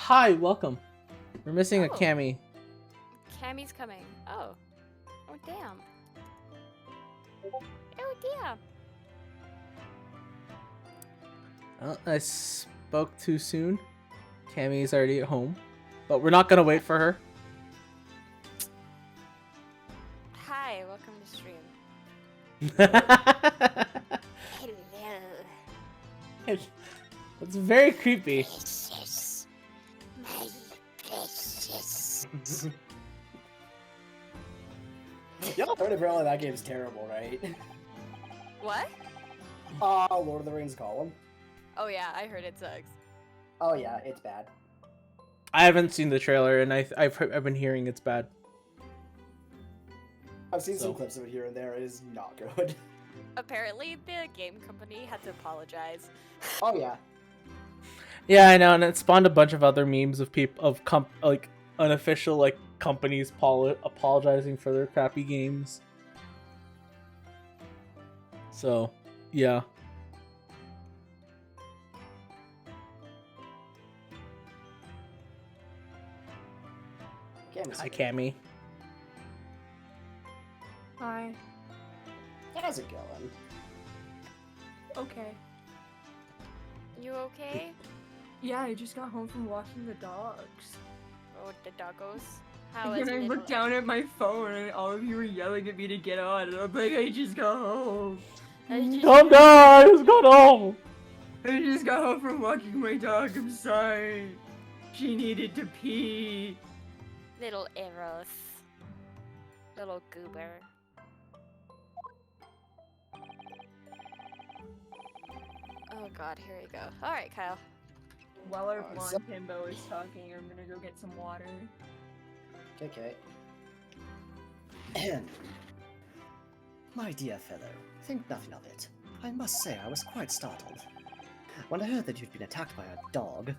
hi, welcome. We're missing a Oh. Cammy. Cammy's coming. Oh. Oh, damn. Oh, damn. Oh, I spoke too soon. Cammy's already at home. But we're not gonna wait for her. Hi, welcome to stream. Hello. It's very creepy. Precious. My precious. Y'all heard apparently that game's terrible, right? What? Lord of the Rings Column. Oh, yeah, I heard it sucks. Oh yeah, it's bad. I haven't seen the trailer, and I've been hearing it's bad. I've seen some clips of it here and there. It is not good. Apparently, the game company had to apologize. Oh yeah. Yeah, I know, and it spawned a bunch of other memes of people like unofficial like companies apologizing for their crappy games. So, yeah. Hi, Cammy. Hi. How's it going? Okay. You okay? Yeah, I just got home from walking the dogs. Oh, the doggos. How And is then I little... looked down at my phone and all of you were yelling at me to get on, and I'm like, I just got home. Calm down, I just got home. I just got home from walking my dog, I'm sorry. She needed to pee. Little Eros. Little goober. Oh god, here we go. Alright, Kyle. While our so- blonde himbo is talking, I'm gonna go get some water. Okay. My dear fellow, think nothing of it. I must say I was quite startled when I heard that you'd been attacked by a dog.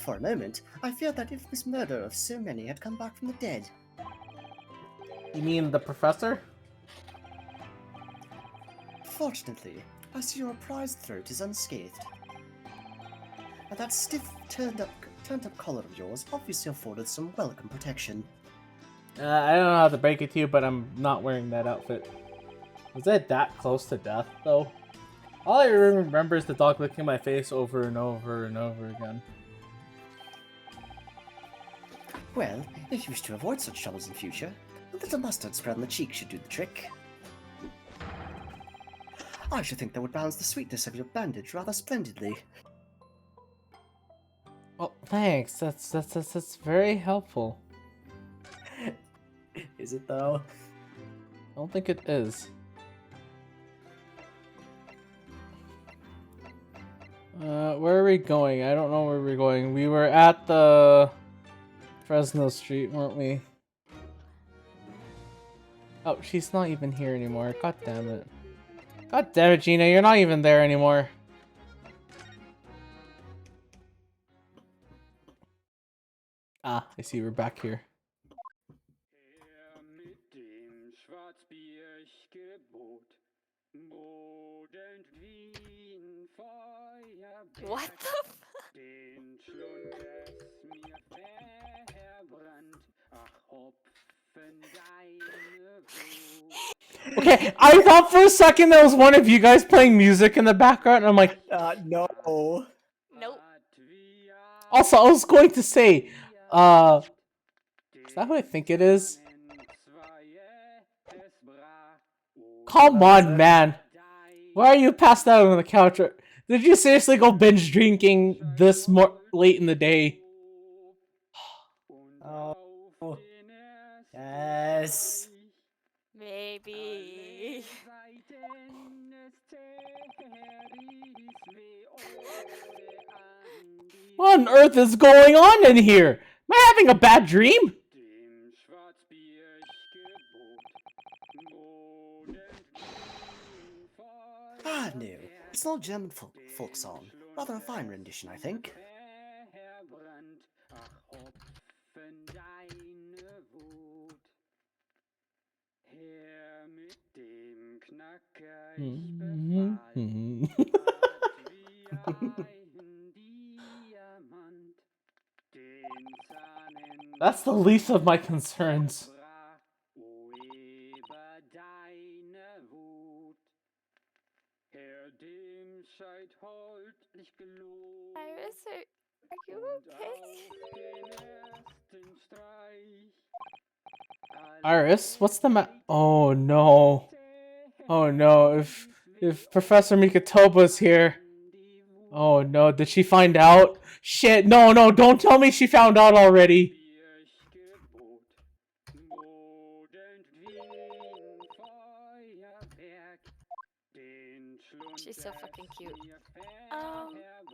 For a moment, I feared that if this murder of so many had come back from the dead. You mean the professor? Fortunately, I see your prized throat is unscathed. And that stiff, turned up collar of yours obviously afforded some welcome protection. I don't know how to break it to you, but I'm not wearing that outfit. Was I that close to death, though? All I remember is the dog licking my face over and over and over again. Well, if you wish to avoid such troubles in future, a little mustard spread on the cheek should do the trick. I should think that would balance the sweetness of your bandage rather splendidly. Well, thanks. That's very helpful. Is it though? I don't think it is. Where are we going? I don't know where we're going. We were at the Fresno Street, weren't we? Oh, she's not even here anymore. God damn it. God damn it, Gina, you're not even there anymore. Ah, I see we're back here. What the f- Okay, I thought for a second that was one of you guys playing music in the background, and I'm like, No. Nope. also, I was going to say, is that who I think it is? Come on, man. Why are you passed out on the couch? Did you seriously go binge drinking this late in the day? Oh. Yes. Maybe. What on earth is going on in here? Am I having a bad dream? Ah, no. It's an old German folk song. Rather a fine rendition, I think. That's the least of my concerns. Iris, are you okay? Iris, what's the Oh no. Oh no, if Professor Mikotoba's here. Oh no, did she find out? Shit, no, don't tell me she found out already. She's so fucking cute.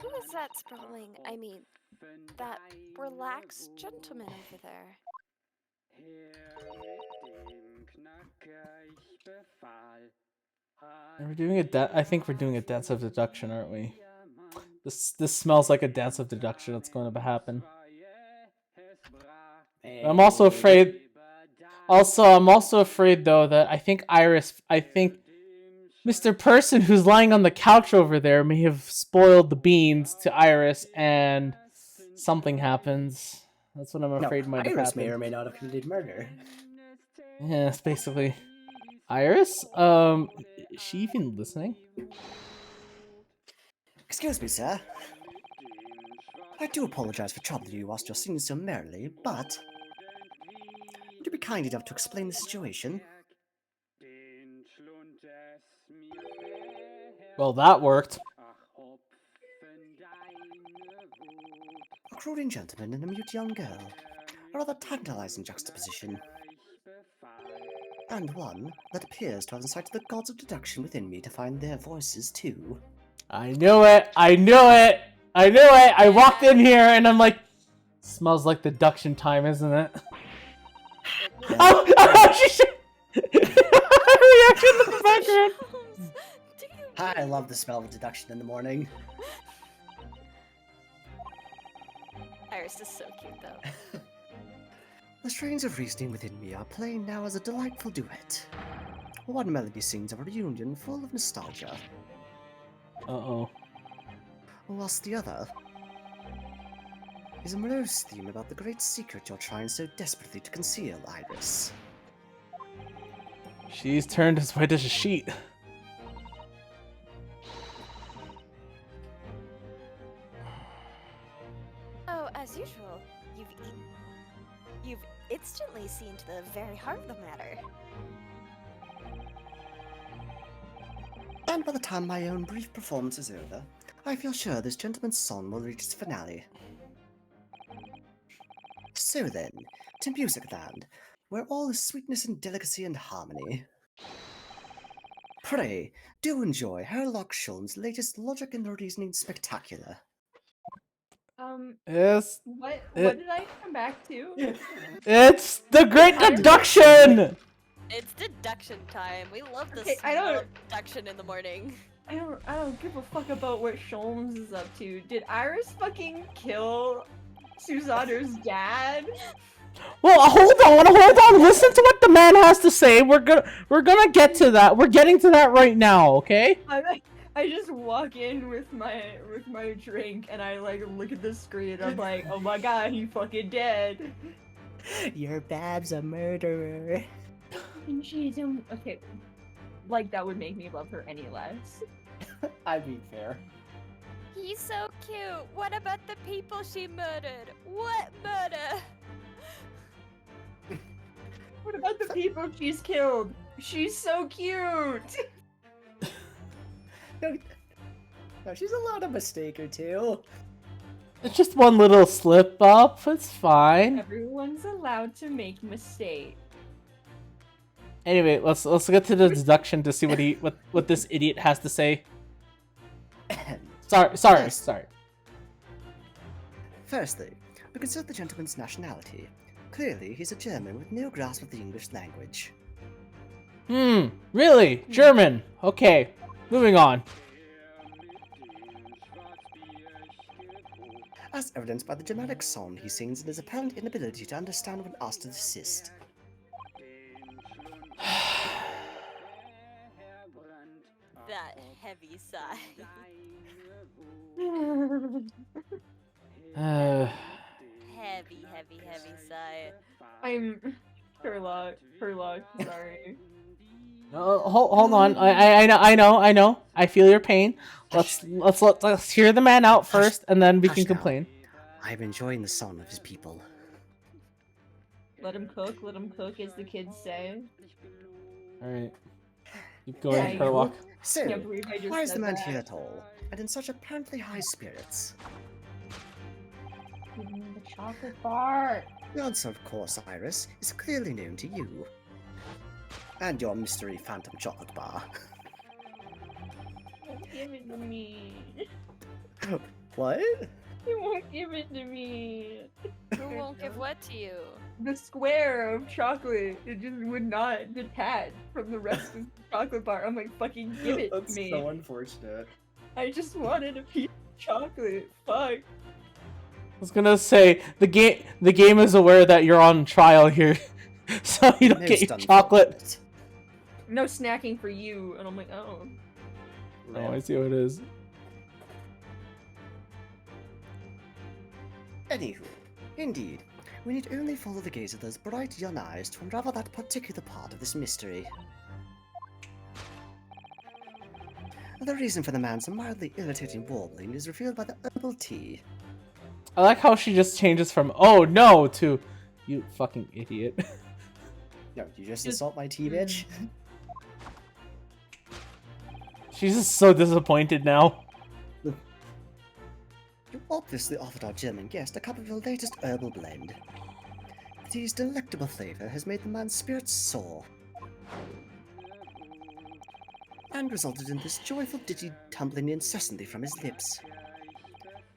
Who is that sprawling? I mean, that relaxed gentleman over there. We're doing I think we're doing a dance of deduction, aren't we? This smells like a dance of deduction that's going to happen. I'm also afraid. I'm also afraid though that I think Mr. Person who's lying on the couch over there may have spoiled the beans to Iris and something happens. That's what I'm afraid might have Iris happened. may or may not have committed murder. Yeah, it's basically. Iris? Is she even listening? Excuse me, sir. I do apologize for troubling you whilst you're singing so merrily, but would you be kind enough to explain the situation? Well, that worked. A crawling gentleman and a mute young girl. A rather tantalizing juxtaposition. And one that appears to have incited the gods of deduction within me to find their voices too. I knew it! I walked in here and I'm like, smells like deduction time, isn't it? She reaction in the background. I love the smell of deduction in the morning. Iris is so cute, though. The strains of reasoning within me are playing now as a delightful duet. One melody sings of a reunion full of nostalgia. Uh-oh. Whilst the other is a morose theme about the great secret you're trying so desperately to conceal, Iris. She's turned as white as a sheet. Oh, as usual, you've instantly seen to the very heart of the matter. And by the time my own brief performance is over, I feel sure this gentleman's song will reach its finale. So then, to Music Land, where all is sweetness and delicacy and harmony. Pray, do enjoy Herlock Sholm's latest Logic and Reasoning Spectacular. Yes. What did I come back to? It's the Great Deduction! It's deduction time. We love the Okay, smell of deduction in the morning. I don't give a fuck about what Sholmes is up to. Did Iris fucking kill Susander's dad? Well, hold on. Listen to what the man has to say. We're gonna get to that. We're getting to that right now, okay? I just walk in with my drink and I like look at the screen. I'm like, oh my god, he fucking dead. Your Bab's a murderer. And she's okay. Like that would make me love her any less. I'd be fair. He's so cute. What about the people she murdered? What murder? What about the people she's killed? She's so cute. No, she's allowed a mistake or two. It's just one little slip up. It's fine. Everyone's allowed to make mistakes. Anyway, let's get to the deduction to see what this idiot has to say. Sorry. Firstly, we consider the gentleman's nationality. Clearly, he's a German with no grasp of the English language. Really? German. Okay, moving on. As evidenced by the dramatic song he sings and his apparent inability to understand when asked to desist. That heavy sigh. heavy sigh. I'm Sherlock. Sorry. Hold on. I know. I feel your pain. Let's hear the man out first, and then we Hush can now. complain. I'm enjoying the song of his people. Let him cook, as the kids say. All right. Keep going, Yeah, Sherlock. So, Can't believe I just why is the said man that. here at all, and in such apparently high spirits? Give me the chocolate bar. The answer, of course, Iris, is clearly known to you. And your mystery phantom chocolate bar. Don't give it to me. What? You won't give it to me. Who won't give what to you? The square of chocolate, it just would not detach from the rest of the chocolate bar. I'm like, fucking give it to me. unfortunate. I just wanted a piece of chocolate. Fuck. I was gonna say the game is aware that you're on trial here, so you don't get your chocolate. No snacking for you. And I'm like, oh. Oh, I see what it is. Anywho, indeed, we need only follow the gaze of those bright young eyes to unravel that particular part of this mystery. The reason for the man's mildly irritating warbling is revealed by the herbal tea. I like how she just changes from "oh no" to "you fucking idiot." No, you just insult my tea, bitch? She's just so disappointed now. You obviously offered our German guest a cup of your latest herbal blend. The tea's delectable flavor has made the man's spirits soar, and resulted in this joyful ditty tumbling incessantly from his lips.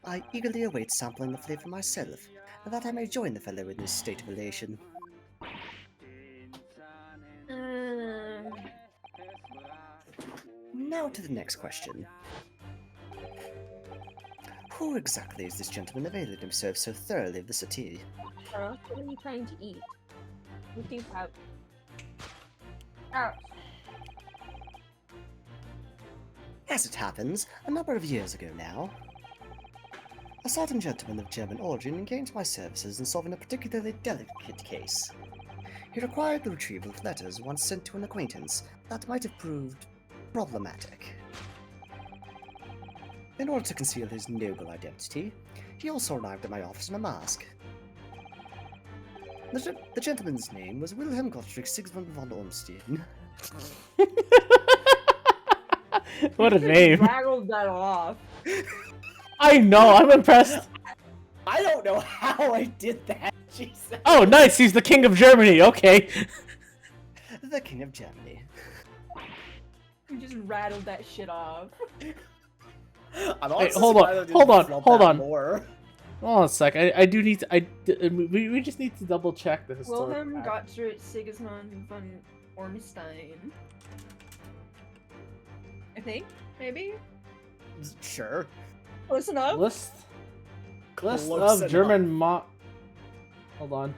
I eagerly await sampling the flavor myself, that I may join the fellow in this state of elation. Now to the next question. Who exactly is this gentleman availing himself so thoroughly of the tea? What are you trying to eat? Looking out. Out. As it happens, a number of years ago now, a certain gentleman of German origin engaged my services in solving a particularly delicate case. He required the retrieval of letters once sent to an acquaintance that might have proved problematic. In order to conceal his noble identity, he also arrived at my office in a mask. The gentleman's name was Wilhelm Gottfried Sigismund von Ormstein. What a You name! rattled that off. I know. I'm impressed. I don't know how I did that, Jesus. Oh, nice. He's the king of Germany. Okay. The King of Germany. You just rattled that shit off. I'm Wait, honestly hold on, surprised I didn't hold on, flub hold that on. more. Hold on a sec. I do need to. We just need to double check the historical. Wilhelm fact. Gottfried Sigismund von Ormstein. I think, maybe? Sure. Close enough? List Close of enough. German Hold on.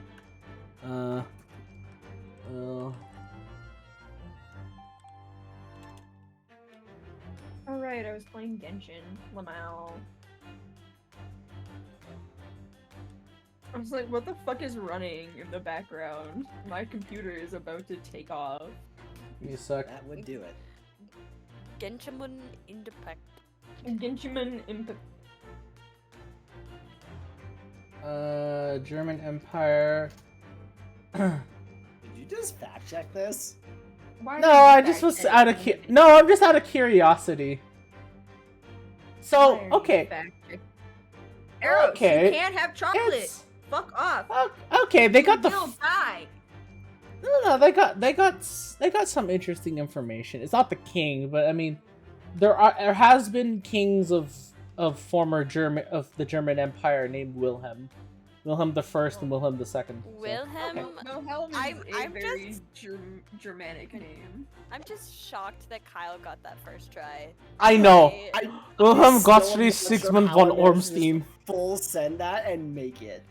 Alright, I was playing Genshin. Lamau. I was like, what the fuck is running in the background? My computer is about to take off. Give me a sec. That would do it. Genshimun Impact. Genshiman Impact. German Empire. Did you just fact check this? Why No, are you I just was fact-checking out of me? no, I'm just out of curiosity. So, Why are you okay. fact-checking? Eros, Okay. you can't have chocolate! It's Fuck off! okay. They got the You will die! no. They got some interesting information. It's not the king, but I mean, there has been kings of former the German Empire named Wilhelm the First and Wilhelm the Second. So. Wilhelm. Wilhelm is I'm very Germanic name. I'm just shocked that Kyle got that first try. I know. I- Wilhelm still not Gottfried sure Sigismund how von I managed to just Ormstein. Full send that and make it.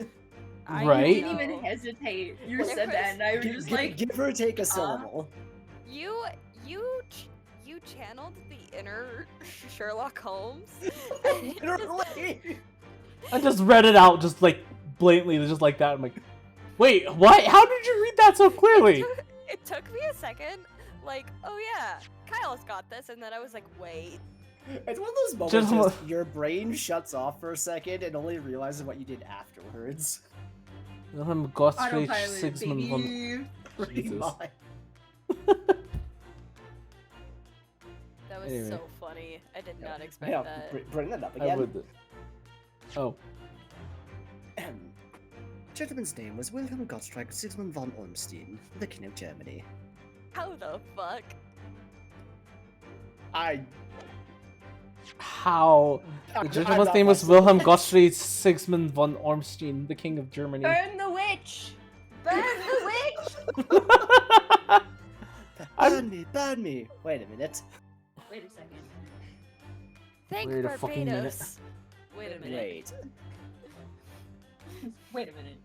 I Right? You know. didn't even hesitate. You There said that, and I was just like, give or take a syllable. You channeled the inner Sherlock Holmes. Literally. I just read it out, just like blatantly just like that. I'm like, wait, what? How did you read that so clearly? It took me a second. Like, oh yeah, Kyle's got this, and then I was like, wait. It's one of those moments just your brain shuts off for a second and only realizes what you did afterwards. Wilhelm Gottfried Autopilot, Sigismund von... baby. Pretty Jesus. much. That was Anyway. so funny. I did not expect Yeah, that. bring that up I again. would... Oh. Gentleman's name was Wilhelm Gottschalk Sigismund von Ormstein, the King of Germany. How the fuck? How? The gentleman's name was Wilhelm Gottfried Sigismund von Ormstein, the King of Germany. Burn the witch! Burn the witch! Burn me! Wait a minute. Wait a second. Thank Wait a fucking minute. Barbados. Wait a minute. Wait. Wait a minute.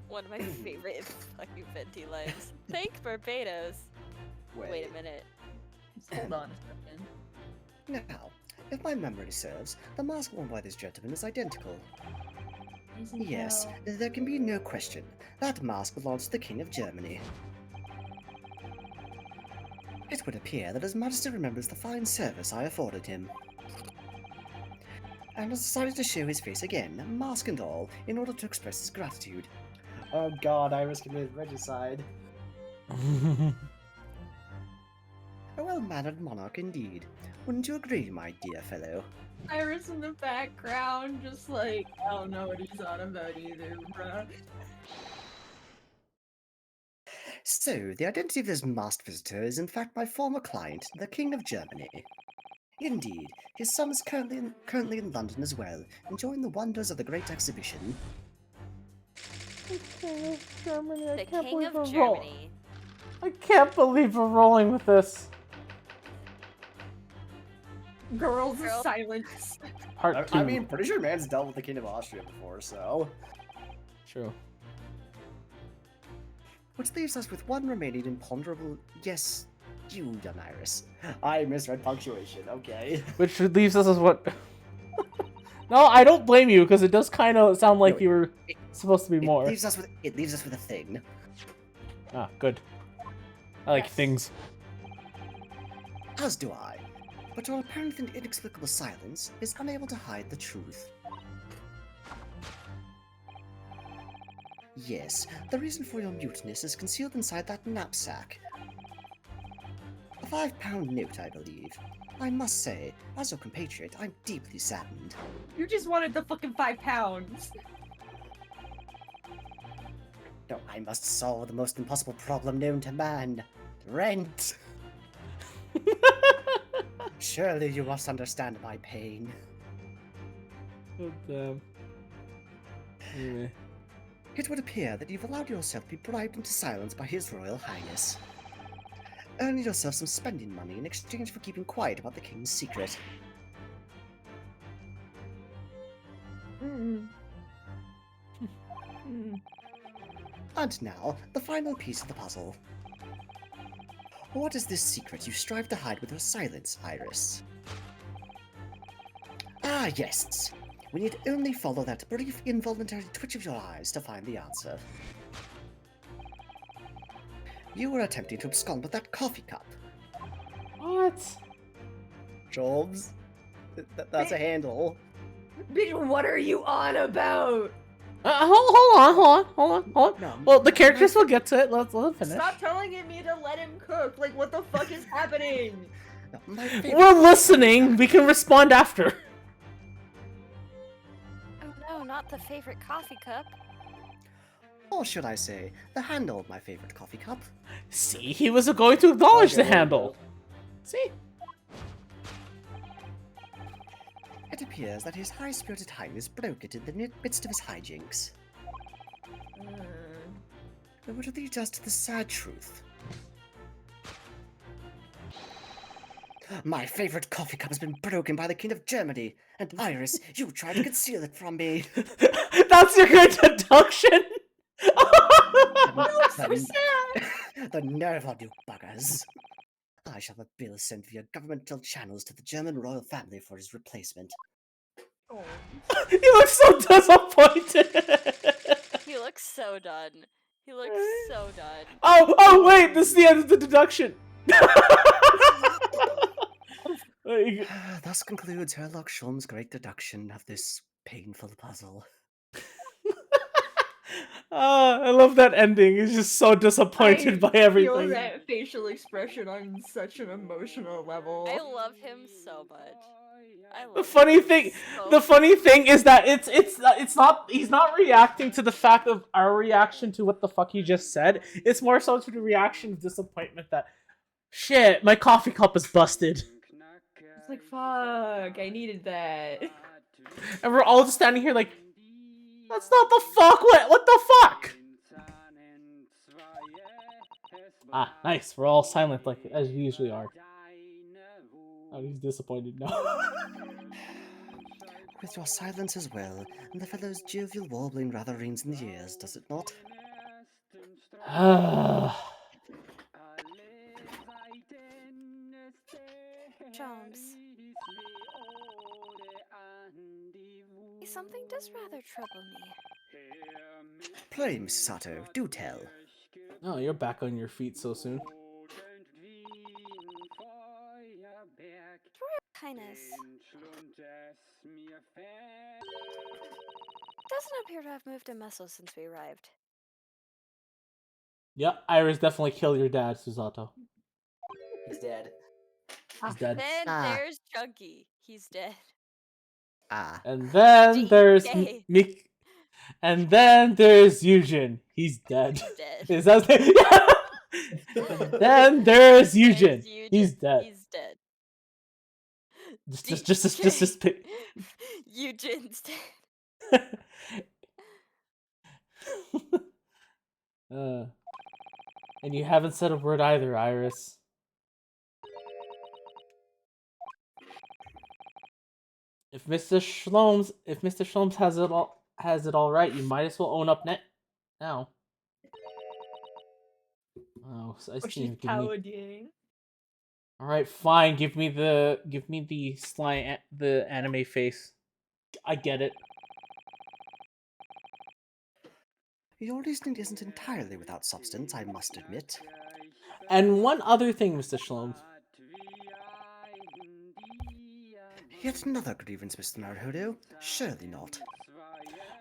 One of my favorite fucking venti lines. Thank Barbados. Wait a minute. Just hold on a second. Now, if my memory serves, the mask worn by this gentleman is identical. Yes, there can be no question. That mask belongs to the King of Germany. It would appear that His Majesty remembers the fine service I afforded him, and has decided to show his face again, mask and all, in order to express his gratitude. Oh god, Iris committed regicide. A well-mannered monarch indeed. Wouldn't you agree, my dear fellow? Iris in the background, just like, I don't know what he's on about either, bruh. So, the identity of this masked visitor is in fact my former client, the King of Germany. Indeed, his son is currently in London as well, enjoying the wonders of the Great Exhibition. The King of Germany. I The can't King believe of we're Germany. I can't believe we're rolling with this. Girls Girl. silence. Part 2. I mean, pretty sure man's dealt with the King of Austria before, so... True. Which leaves us with one remaining imponderable... Yes, you done, Iris. I misread punctuation, okay. Which leaves us as what? No, I don't blame you, because it does kind of sound like No, you were supposed to be more. It leaves us with a thing. Ah, good. I like Yes. things. As do I. But your apparent and inexplicable silence is unable to hide the truth. Yes, the reason for your muteness is concealed inside that knapsack. A £5 note, I believe. I must say, as your compatriot, I'm deeply saddened. You just wanted the fucking £5. No, I must solve the most impossible problem known to man. Rent! Surely you must understand my pain. Oh, damn. Anyway. It would appear that you've allowed yourself to be bribed into silence by His Royal Highness. Earning yourself some spending money in exchange for keeping quiet about the King's secret. Mm. And now, the final piece of the puzzle. What is this secret you strive to hide with your silence, Iris? Ah, yes. We need only follow that brief, involuntary twitch of your eyes to find the answer. You were attempting to abscond with that coffee cup. What? Jobs? That's a handle. Bitch, what are you on about? Hold on. No, Well, the characters will get to it. Let's let them finish. Stop telling me to let him cook. Like, what the fuck is happening? no, my favorite... We're listening. We can respond after. Oh no, not the favorite coffee cup. Or should I say, the handle of my favorite coffee cup. See, he was going to acknowledge the Okay. handle. See? It appears that His High-Spirited Highness broke it in the midst of his hijinks. Which leads us to the sad truth. My favorite coffee cup has been broken by the King of Germany, and Iris, you tried to conceal it from me. That's your good deduction. The nerve of you buggers. I shall have a bill sent via governmental channels to the German royal family for his replacement. Oh. He looks so disappointed. He looks so done. He looks so done. Oh, wait, this is the end of the deduction. Thus concludes Herlock Sholm's great deduction of this painful puzzle. I love that ending. He's just so disappointed by Feel everything. that facial expression on such an emotional level. I love him so much. I love The funny him thing, so the funny thing is that it's not. He's not reacting to the fact of our reaction to what the fuck he just said. It's more so to the reaction of disappointment that shit, my coffee cup is busted, It's like, fuck, I needed that. and we're all just standing here like, that's not the fuck. What the fuck? Ah, nice. We're all silent like as we usually are. Oh, he's disappointed now. With your silence as well, and the fellow's jovial warbling rather rings in the ears, does it not? Jones. Something does rather trouble me. Pray, Mrs. Sato, do tell. Oh, you're back on your feet so soon. Highness doesn't appear to have moved a muscle since we arrived. Yep, Iris definitely killed your dad, Susato. He's dead. He's dead. Then there's Chunky. He's dead. Ah. And then there's DK. Mick. And then there's Eugen. He's dead. He's dead. Is that his name? And then there's Eugen. He's dead. He's dead. Just Eugen's dead. And you haven't said a word either, Iris. If Mr. Schloms has it all right, you might as well own up now. Oh, so I see. Paladin. All right, fine. Give me the the anime face. I get it. Your reasoning isn't entirely without substance, I must admit. And one other thing, Mr. Schloms. Yet another grievance, Mr. Naruhodo? Surely not.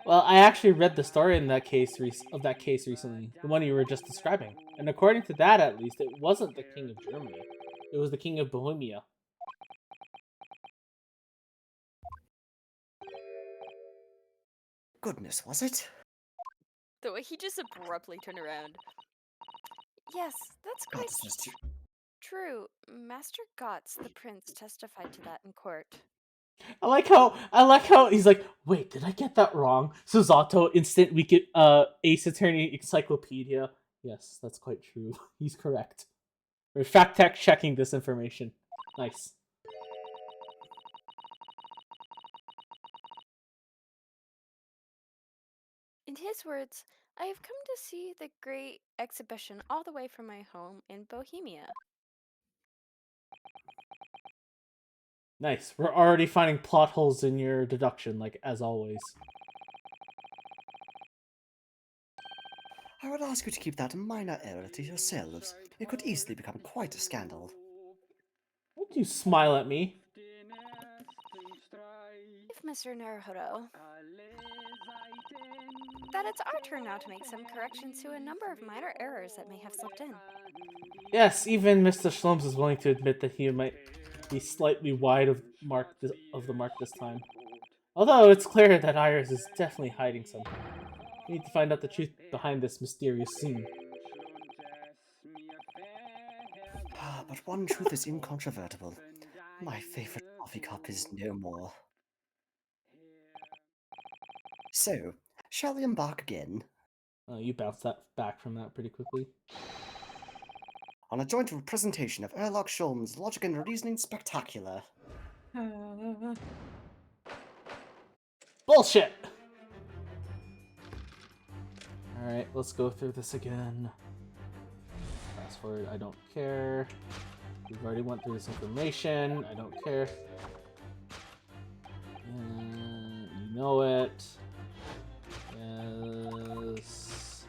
Well, I actually read the story in that case recently, the one you were just describing. And according to that, at least, it wasn't the King of Germany. It was the King of Bohemia. Goodness, was it? The way he just abruptly turned around. Yes, that's quite true. Master Gotts, the prince, testified to that in court. I like how he's like, wait, did I get that wrong? Susato, instant Ace Attorney Encyclopedia. Yes, that's quite true. He's correct. We're fact checking this information. Nice. In his words, I have come to see the great exhibition all the way from my home in Bohemia. Nice. We're already finding plot holes in your deduction, like as always. I would ask you to keep that minor error to yourselves. It could easily become quite a scandal. Don't you smile at me? If Mr. Naruhodo, that it's our turn now to make some corrections to a number of minor errors that may have slipped in. Yes, even Mr. Schloms is willing to admit that he might be slightly wide of the mark this time. Although it's clear that Iris is definitely hiding something. We need to find out the truth behind this mysterious scene. But one truth is incontrovertible. My favorite coffee cup is no more. So, shall we embark again? Oh, you bounced back from that pretty quickly. On a joint presentation of Herlock Sholm's Logic and Reasoning Spectacular. Bullshit! Alright, let's go through this again. Fast forward, I don't care. We've already went through this information, I don't care. know it. Yes.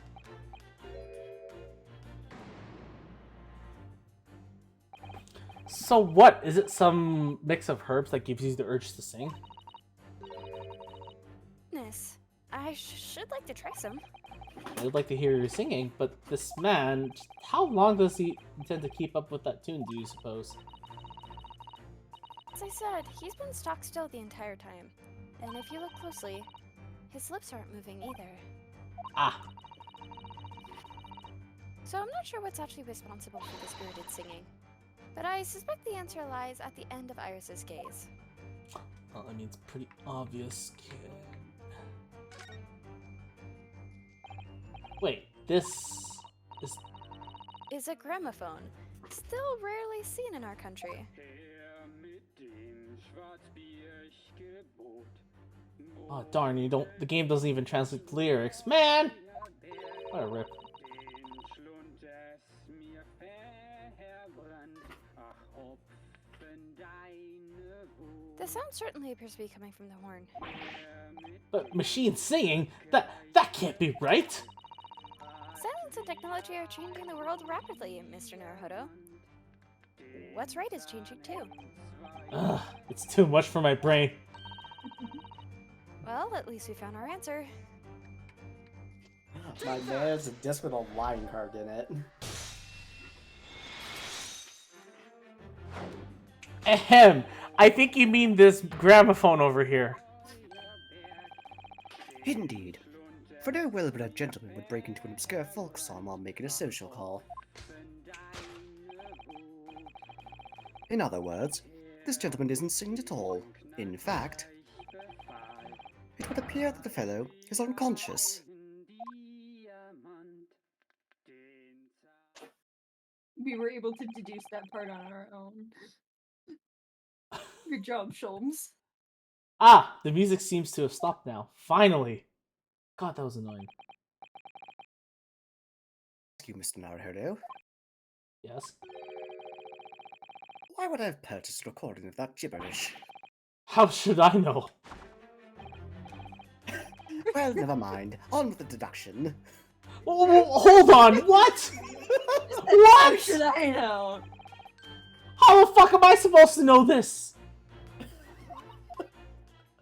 So what? Is it some mix of herbs that gives you the urge to sing? Goodness, I should like to try some. I'd like to hear you singing, but this man, how long does he intend to keep up with that tune, do you suppose? As I said, he's been stock still the entire time. And if you look closely, his lips aren't moving either. Ah, So I'm not sure what's actually responsible for the spirited singing. But I suspect the answer lies at the end of Iris's gaze. well, I mean, it's pretty obvious, kid. Wait, this Is a gramophone, still rarely seen in our country. Oh darn, the game doesn't even translate the lyrics. Man! What a rip. The sound certainly appears to be coming from the horn. But machine singing? That can't be right! Science and technology are changing the world rapidly, Mr. Naruhodo. What's right is changing too. Ugh, it's too much for my brain. Well, at least we found our answer. My man is a disc with a line card in it. Ahem! I think you mean this gramophone over here. Indeed. For no well-bred gentleman would break into an obscure folk song while making a social call. In other words, this gentleman isn't singing at all. In fact, it would appear that the fellow is unconscious. We were able to deduce that part on our own. Good job, Sholmes. Ah! The music seems to have stopped now. Finally! God, that was annoying. Excuse me, Mr. Naruhodo. Yes? Why would I have purchased a recording of that gibberish? How should I know? Well, never mind. On with the deduction. Oh, hold on, what? How What? should I know? How the fuck am I supposed to know this?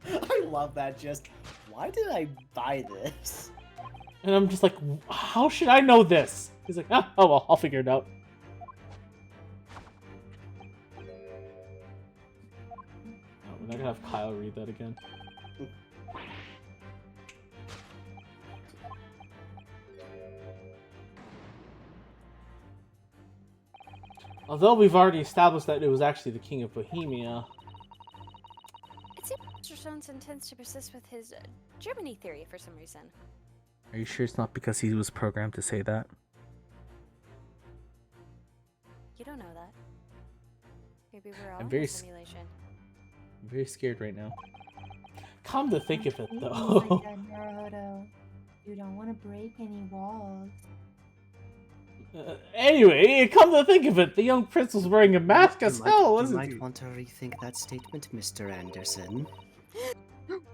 I love that just. Why did I buy this? And I'm just like, how should I know this? He's like, ah, oh well, I'll figure it out. Oh, we're not gonna have Kyle read that again. Although we've already established that it was actually the King of Bohemia. It seems Mr. Stones intends to persist with his Germany theory for some reason. Are you sure it's not because he was programmed to say that? You don't know that. Maybe we're all I'm in very a simulation. I'm very scared right now. Come to think of it, Please, though. my God, Naruhodo. You don't want to break any walls. Anyway, come to think of it, the young prince was wearing a mask as hell, You wasn't might he? want to rethink that statement, Mr. Anderson.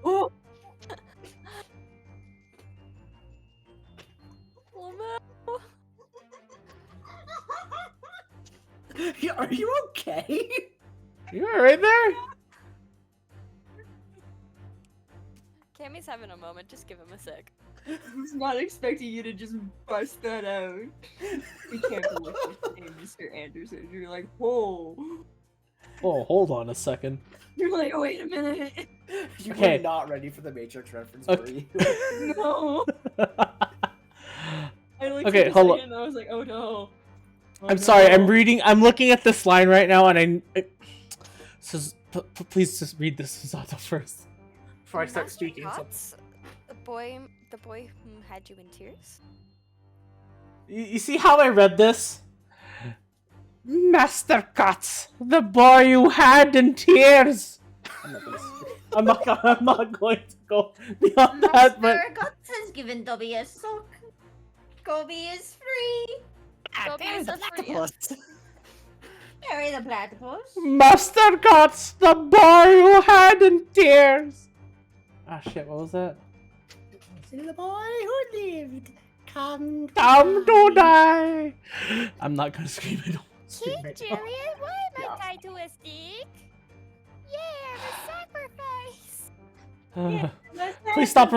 Oh, Lamau! Are you okay? You alright there? Cammy's having a moment, just give him a sec. I was not expecting you to just bust that out. We can't believe your name, Mr. Anderson. You're like, whoa. Oh, hold on a second. You're like, oh, wait a minute. You Okay. were not ready for the Matrix reference, Okay. were you? No. I like Okay, took a hold on. second and I was like, oh no. Oh, I'm sorry, no. I'm looking at this line right now, and please just read this Misato first. Before I start Master speaking. Gotts, the boy who had you in tears? You see how I read this? Master Katz, the boy you had in tears. I'm not going to go beyond that, but Master Guts has given Dobby a sock. Gobi is free. Dobby is a free- Platypus. Harry the platypus. Master Katz, the boy you had in tears. Ah, shit, what was that? The boy who lived, come to die! I'm not gonna scream it. King Julian, why am I tied to a stick? Yeah, the sacrifice! Please stop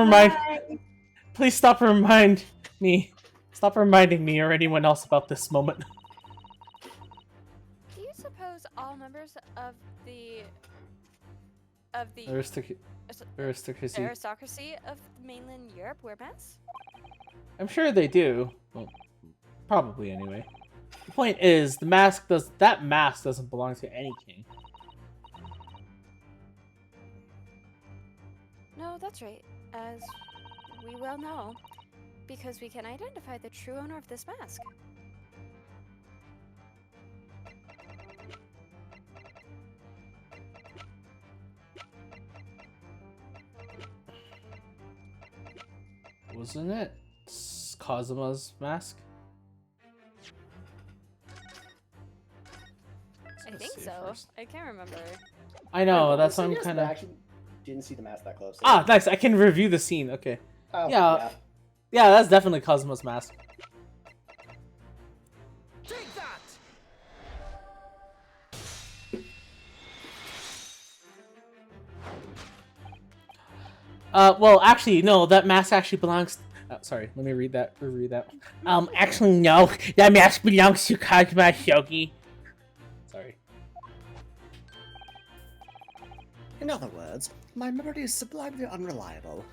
remind me. Stop reminding me or anyone else about this moment. Do you suppose all members of the aristocracy of mainland Europe wear masks? I'm sure they do. Well, probably anyway. The point is, that mask doesn't belong to any king. No, that's right. As we well know, because we can identify the true owner of this mask. Wasn't it Kazuma's mask? I think so. I can't remember. I know, Oh, that's so why I'm yes, kind but I of... actually didn't see the mask that close. Ah, nice, I can review the scene, okay. Oh, Yeah. Yeah, that's definitely Kazuma's mask. Take that! Well, actually, no, that mask actually belongs... sorry, let me read that. Actually, no, that mask belongs to Kazuma Shogi. Sorry. In other words, my memory is sublimely unreliable.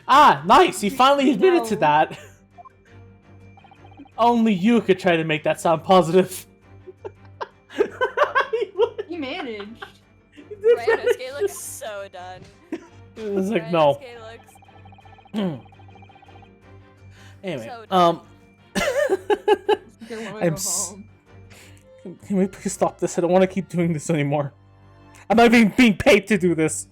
Ah, nice! He finally admitted to No. that. Only you could try to make that sound positive. He managed. Rhinosuke looks so done. It was like, no. Rhinosuke looks Anyway, so done. They wanna I'm go s- home. Can we please stop this? I don't want to keep doing this anymore. I'm not even being paid to do this.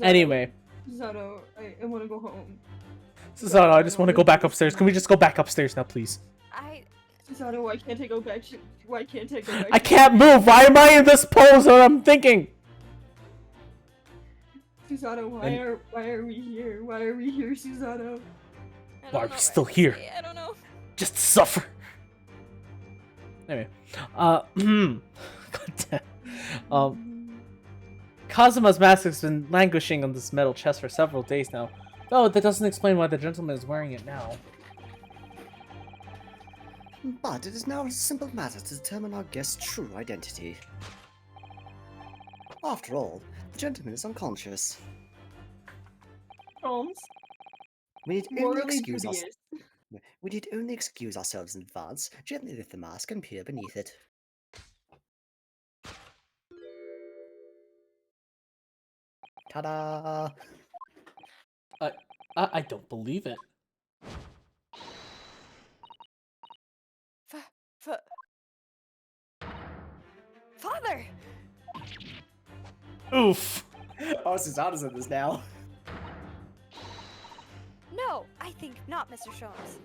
Anyway, Zato, I wanna go home. Susanoo, I just want to go back upstairs. Can we just go back upstairs now, please? Zato, why can't I go back to... Why can't I go back I to- can't move! Why am I in this pose that I'm thinking? Susanoo, why are we here? Why are we here, Susanoo? I Why don't are we know, still here? Rhinosuke, I don't know. Just to suffer. Anyway, God damn. Kazuma's mask has been languishing on this metal chest for several days now. Though that doesn't explain why the gentleman is wearing it now. But it is now a simple matter to determine our guest's true identity. After all, the gentleman is unconscious. Holmes, We need only morally excuse us. dubious. We need only excuse ourselves in advance, gently lift the mask, and peer beneath it. Ta-da! I don't believe it. Father! Oof. Oh, Susanoo's in this now. No, I think not, Mr. Sholmes.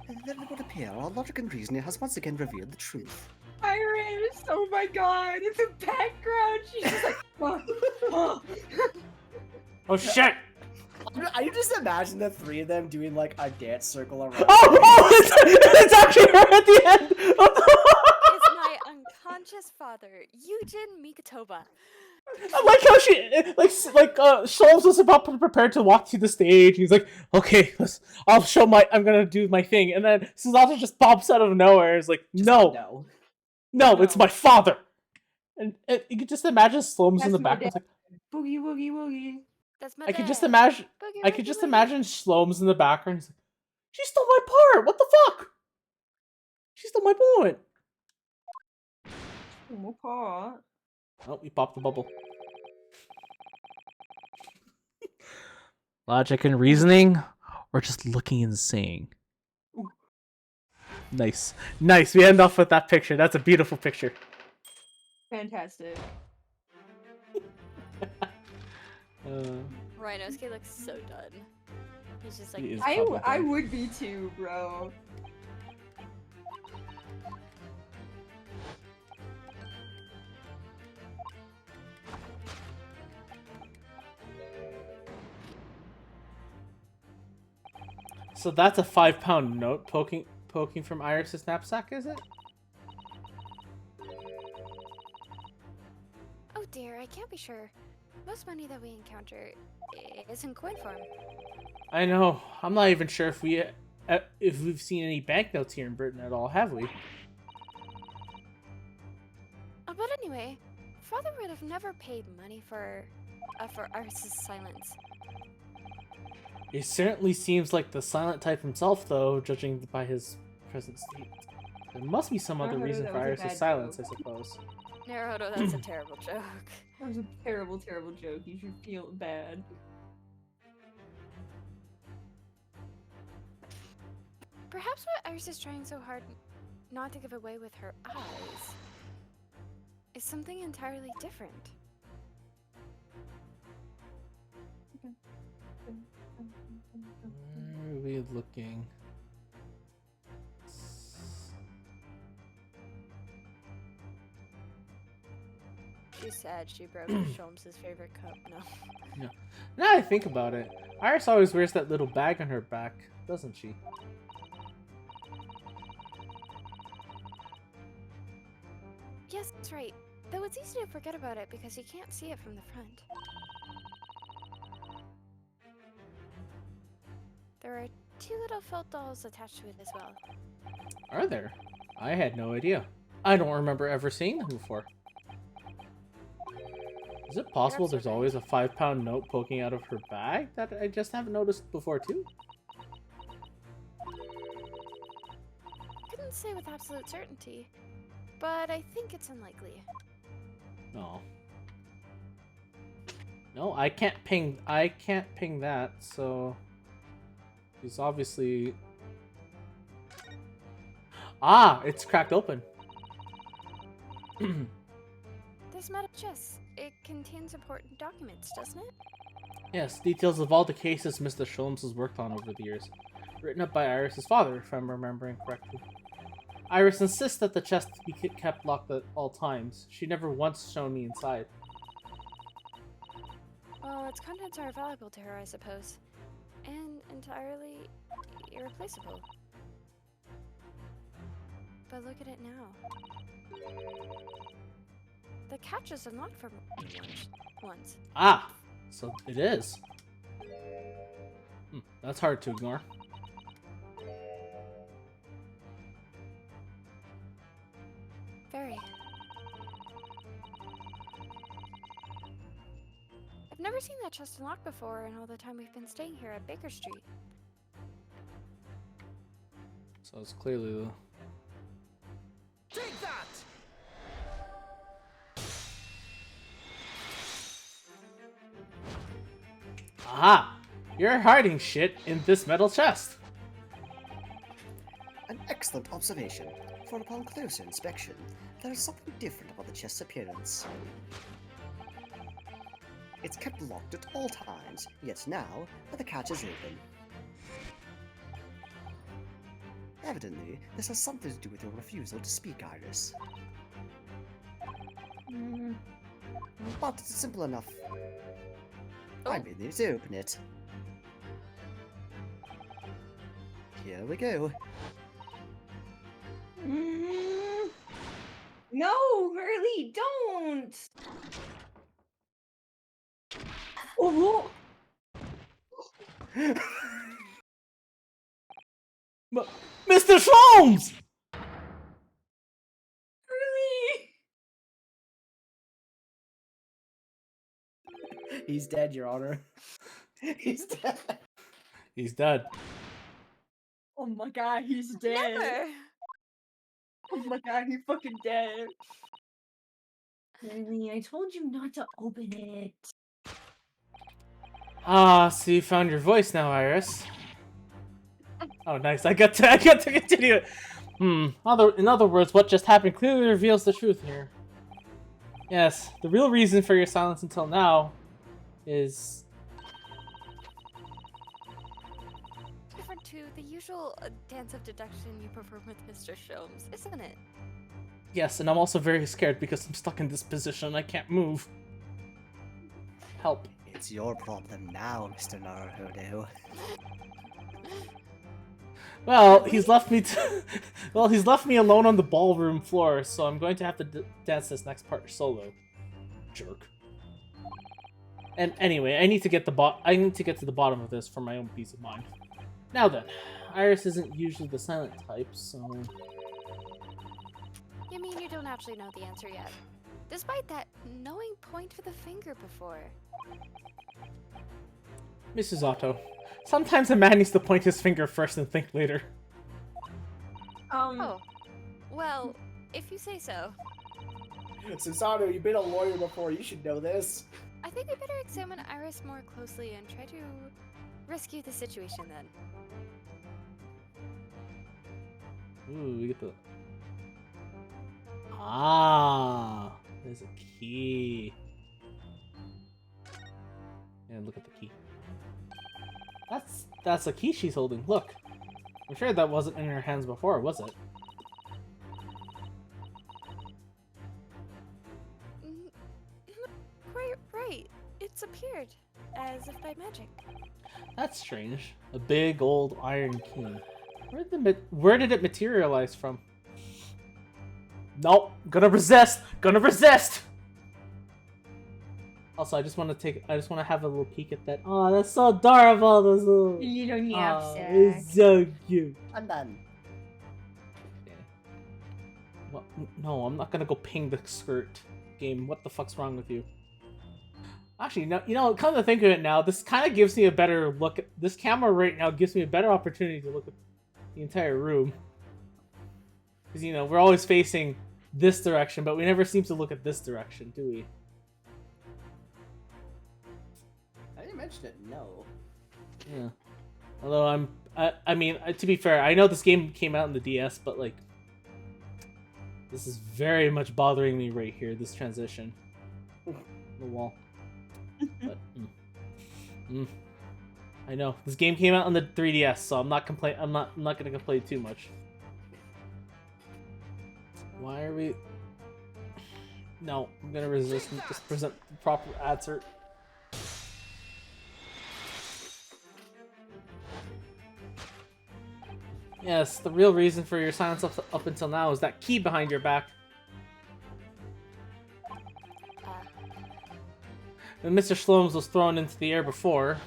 And then it would appear our logic and reasoning has once again revealed the truth. Iris! Oh my god! In the background, she's just like, oh. Oh shit! I just imagine the three of them doing like a dance circle around. Oh, it's actually her at the end! It's my unconscious father, Eugen Mikatoba. I like how Sholmes was about to prepare to walk to the stage. He's like, okay, I'm gonna do my thing. And then Susanoo just pops out of nowhere. It's like, no, it's my father. And you can just imagine Sholmes in the background. Like, Boogie woogie woogie. That's my I could dad. just imagine. Boogie, I could woogie, just woogie. imagine Shlomes in the background. He's like, she stole my part. What the fuck? She stole my point. Oh my god. Oh, we popped the bubble. Logic and reasoning, or just looking and saying. Nice. We end off with that picture. That's a beautiful picture. Fantastic. Rhinosuke looks so done. He's just like, He is I probably- would be too, bro. So that's a 5-pound note poking from Iris's knapsack, is it? Oh dear, I can't be sure. Most money that we encounter is in coin form. I know. I'm not even sure if we've seen any banknotes here in Britain at all, have we? But anyway, Father would have never paid money for Iris's silence. It certainly seems like the silent type himself, though, judging by his present state. There must be some other Naruhodo, reason that for was a Iris' bad silence, joke. I suppose. Naruhodo, that's a terrible joke. That was a terrible, terrible joke. You should feel bad. Perhaps what Iris is trying so hard not to give away with her eyes is something entirely different. Where are we looking? She's sad she broke Sholmes' favorite cup. No. Now that I think about it, Iris always wears that little bag on her back, doesn't she? Yes, that's right. Though it's easy to forget about it because you can't see it from the front. There are 2 little felt dolls attached to it as well. Are there? I had no idea. I don't remember ever seeing them before. Is it possible there's always a 5-pound note poking out of her bag that I just haven't noticed before too? Couldn't say with absolute certainty, but I think it's unlikely. No. No, I can't ping that, so he's obviously it's cracked open. This metal chest, it contains important documents, doesn't it? Yes, details of all the cases Mr. Sholmes has worked on over the years. Written up by Iris' father, if I'm remembering correctly. Iris insists that the chest be kept locked at all times. She never once shown me inside. Well, its contents are valuable to her, I suppose. And entirely irreplaceable. But look at it now. The catch is unlocked for once. Ah! So it is. That's hard to ignore. Very. I've never seen that chest unlocked before in all the time we've been staying here at Baker Street. So it's clearly the... Take that! Aha! You're hiding shit in this metal chest! An excellent observation, for upon closer inspection, there is something different about the chest's appearance. It's kept locked at all times, yet now, the catch is open. Evidently, this has something to do with your refusal to speak, Iris. But it's simple enough. I may need to open it. Here we go. No, Hurley, don't! Oh! Mr. Sholmes! Hurley! He's dead, Your Honor. He's dead. He's dead. Oh my god, he's dead. Never! Oh my god, he's fucking dead. Hurley, I told you not to open it. Ah, so you found your voice now, Iris. Oh, nice. I got to continue it. In other words, what just happened clearly reveals the truth here. Yes, the real reason for your silence until now is... Different to the usual dance of deduction you perform with Mr. Sholmes, isn't it? Yes, and I'm also very scared because I'm stuck in this position and I can't move. Help. It's your problem now, Mr. Naruhodo. Well, he's left me well, he's left me alone on the ballroom floor, so I'm going to have to dance this next part solo. Jerk. And anyway, I need to get to the bottom of this for my own peace of mind. Now then, Iris isn't usually the silent type, so... You mean you don't actually know the answer yet? Despite that knowing point with a finger before. Mrs. Otto, sometimes a man needs to point his finger first and think later. Oh. Well, if you say so. Susanoo, you've been a lawyer before. You should know this. I think we better examine Iris more closely and try to rescue the situation then. Ooh, we get the... Ah, there's a key. And look at the key. That's a key she's holding. Look. I'm sure that wasn't in her hands before, was it? Right. It's appeared as if by magic. That's strange. A big old iron key. Where did it materialize from? Nope. Gonna resist. Gonna resist. Also, I just want to have a little peek at that. Oh, that's so adorable. Those little. Little Oh, knapsack. it's so cute. I'm done. Yeah. Well, no, I'm not gonna go ping the skirt game. What the fuck's wrong with you? Actually, no, you know, come to think of it now, this kind of gives me a better look. This camera right now gives me a better opportunity to look at the entire room. Because, you know, we're always facing this direction, but we never seem to look at this direction, do we? I didn't mention it, no. Yeah. Although I mean, to be fair, I know this game came out in the DS, but, like, this is very much bothering me right here, this transition. The wall. But, I know this game came out on the 3DS, so I'm not gonna complain too much. Why are we? No, I'm gonna resist and just present the proper answer. Yes, the real reason for your silence up until now is that key behind your back. When Mr. Shlomes was thrown into the air before,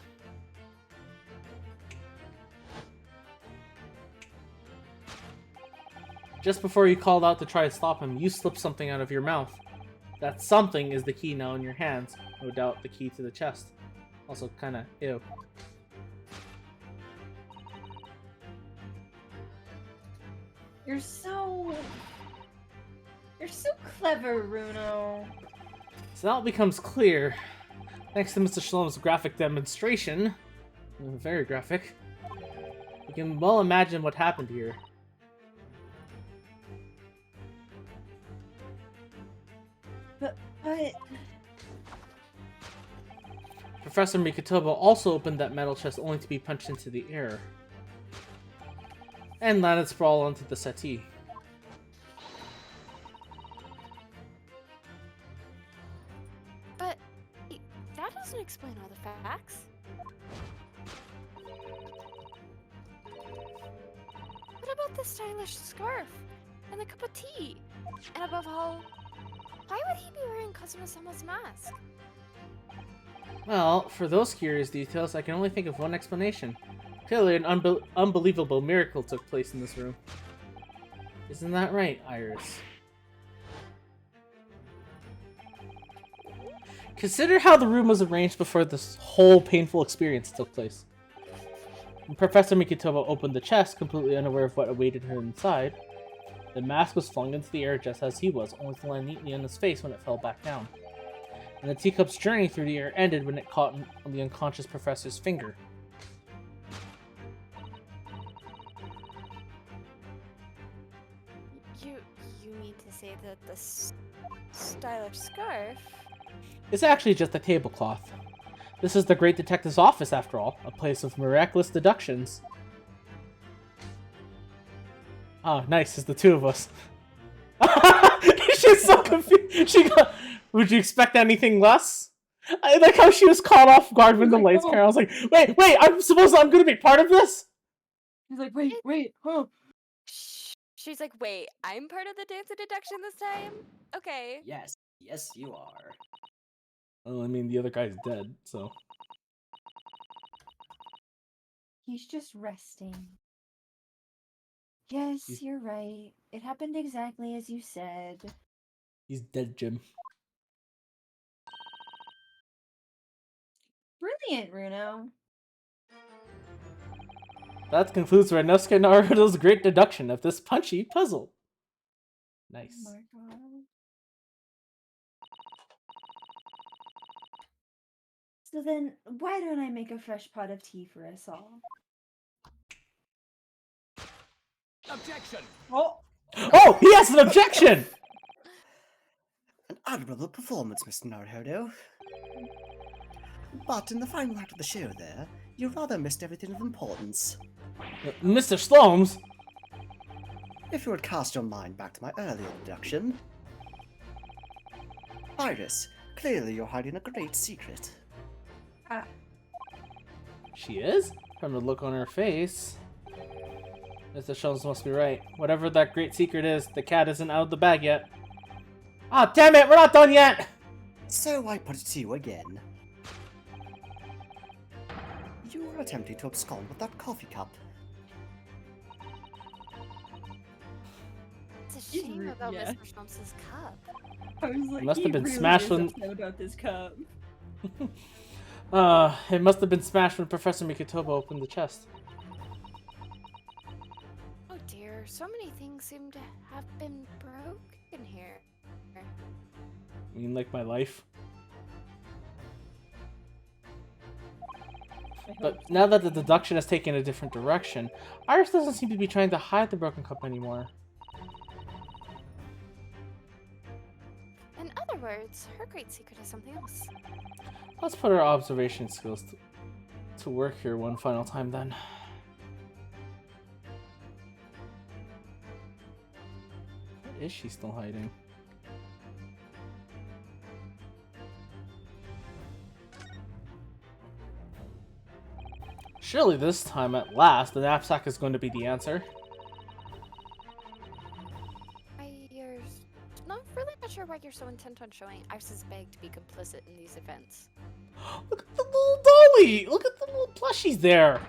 just before you called out to try to stop him, you slipped something out of your mouth. That something is the key now in your hands. No doubt the key to the chest. Also kinda ew. You're so clever, Runo. So now it becomes clear. Thanks to Mr. Shalom's graphic demonstration, very graphic, you can well imagine what happened here. But Professor Mikotobo also opened that metal chest only to be punched into the air. And landed sprawl onto the settee. But that doesn't explain all the facts. What about the stylish scarf? And the cup of tea? And above all, why would he be wearing Kazuma-sama's mask? Well, for those curious details, I can only think of one explanation. Clearly, an unbelievable miracle took place in this room. Isn't that right, Iris? Consider how the room was arranged before this whole painful experience took place. When Professor Mikotobo opened the chest, completely unaware of what awaited her inside, the mask was flung into the air just as he was, only to land neatly on his face when it fell back down. And the teacup's journey through the air ended when it caught on the unconscious professor's finger. You mean to say that the stylish scarf? It's actually just a tablecloth. This is the great detective's office, after all, a place of miraculous deductions. Ah, nice, it's the two of us. She's so confused. Would you expect anything less? I like how she was caught off guard when the lights came on. I was like, wait, I'm gonna be part of this? He's like, wait, huh? She's like, wait, I'm part of the dance of deduction this time? Okay. Yes, yes, you are. Well, I mean, the other guy's dead, so. He's just resting. Yes, He's- you're right. It happened exactly as you said. He's dead, Jim. Brilliant, Runo. That concludes Renosuke Naruhodo's great deduction of this punchy puzzle. Nice. Oh my god. So then, why don't I make a fresh pot of tea for us all? Objection! Oh, Oh, he has an objection! An admirable performance, Mr. Naruhodo. But in the final act of the show there, you rather missed everything of importance. Mr. Slomes? If you would cast your mind back to my earlier deduction. Iris, clearly you're hiding a great secret. She is? From the look on her face. Mr. Slomes must be right. Whatever that great secret is, the cat isn't out of the bag yet. Ah, damn it, we're not done yet! So I put it to you again. You were attempting to abscond with that coffee cup. It's a He's shame rude, about yeah. Mr. Schlumps's cup. I was like, Must have he been really smashed is when- upset about this cup. It must have been smashed when Professor Mikotoba opened the chest. Oh dear, so many things seem to have been broken here. I mean, like my life. I hope But now that the deduction has taken a different direction, Iris doesn't seem to be trying to hide the broken cup anymore. In other words, her great secret is something else. Let's put our observation skills to work here one final time then. What is she still hiding? Surely this time, at last, the knapsack is going to be the answer. You're not really not sure why you're so intent on showing Iris's bag to be complicit in these events. Look at the little dolly! Look at the little plushies there!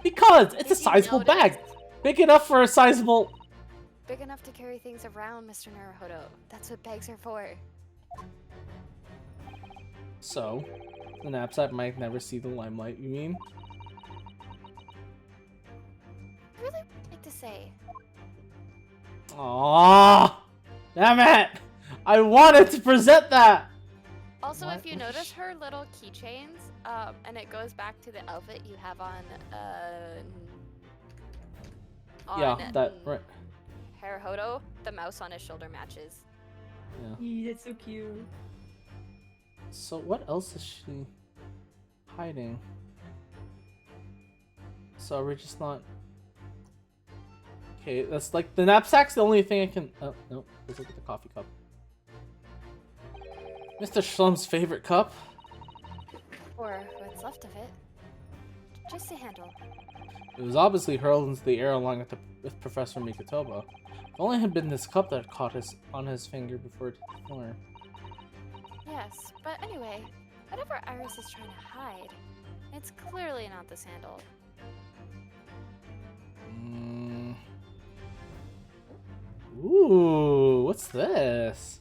Because it's a Did you sizable bag! notice? Big enough for a sizable... Big enough to carry things around, Mr. Naruhodo. That's what bags are for. So, the knapsack might never see the limelight, you mean? I really would like to say. Aww! Damn it! I wanted to present that! Also, What if you was notice sh- her little keychains, and it goes back to the outfit you have on, Yeah, that... Right. Naruhodo, the mouse on his shoulder matches. Yeah. that's so cute. So what else is she hiding? So are we just not... Okay, that's like... The knapsack's the only thing I can... Oh, no. Let's look at the coffee cup. Mr. Schlum's favorite cup. Or what's left of it. Just a handle. It was obviously hurled into the air along with Professor Mikotoba. If only it had been this cup that caught on his finger before it hit the floor. Yes, but anyway, whatever Iris is trying to hide, it's clearly not this handle. Ooh, what's this?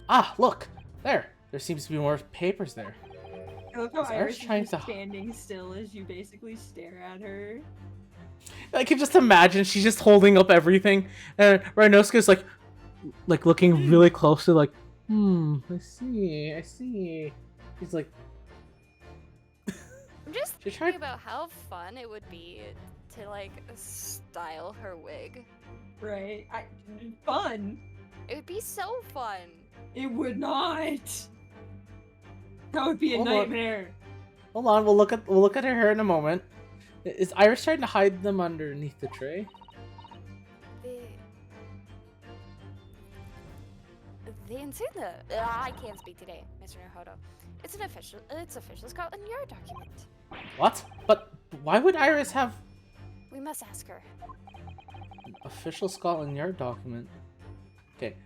Ah, look! There! There seems to be more papers there. I love how Is Iris Iris is trying just to- standing still as you basically stare at her. I can just imagine she's just holding up everything, and Rhinosuke's like looking really closely, like, I see. He's like, I'm just She thinking tried- about how fun it would be to like style her wig. Right? Fun. It would be so fun. It would not. That would be a Hold on. nightmare. hold on, we'll look at her hair in a moment. Is Iris trying to hide them underneath the tray? The insignia. I can't speak today, Mr. Naruhodo. It's official Scotland Yard document. What? But why would Iris have We must ask her. an official Scotland Yard document? Okay.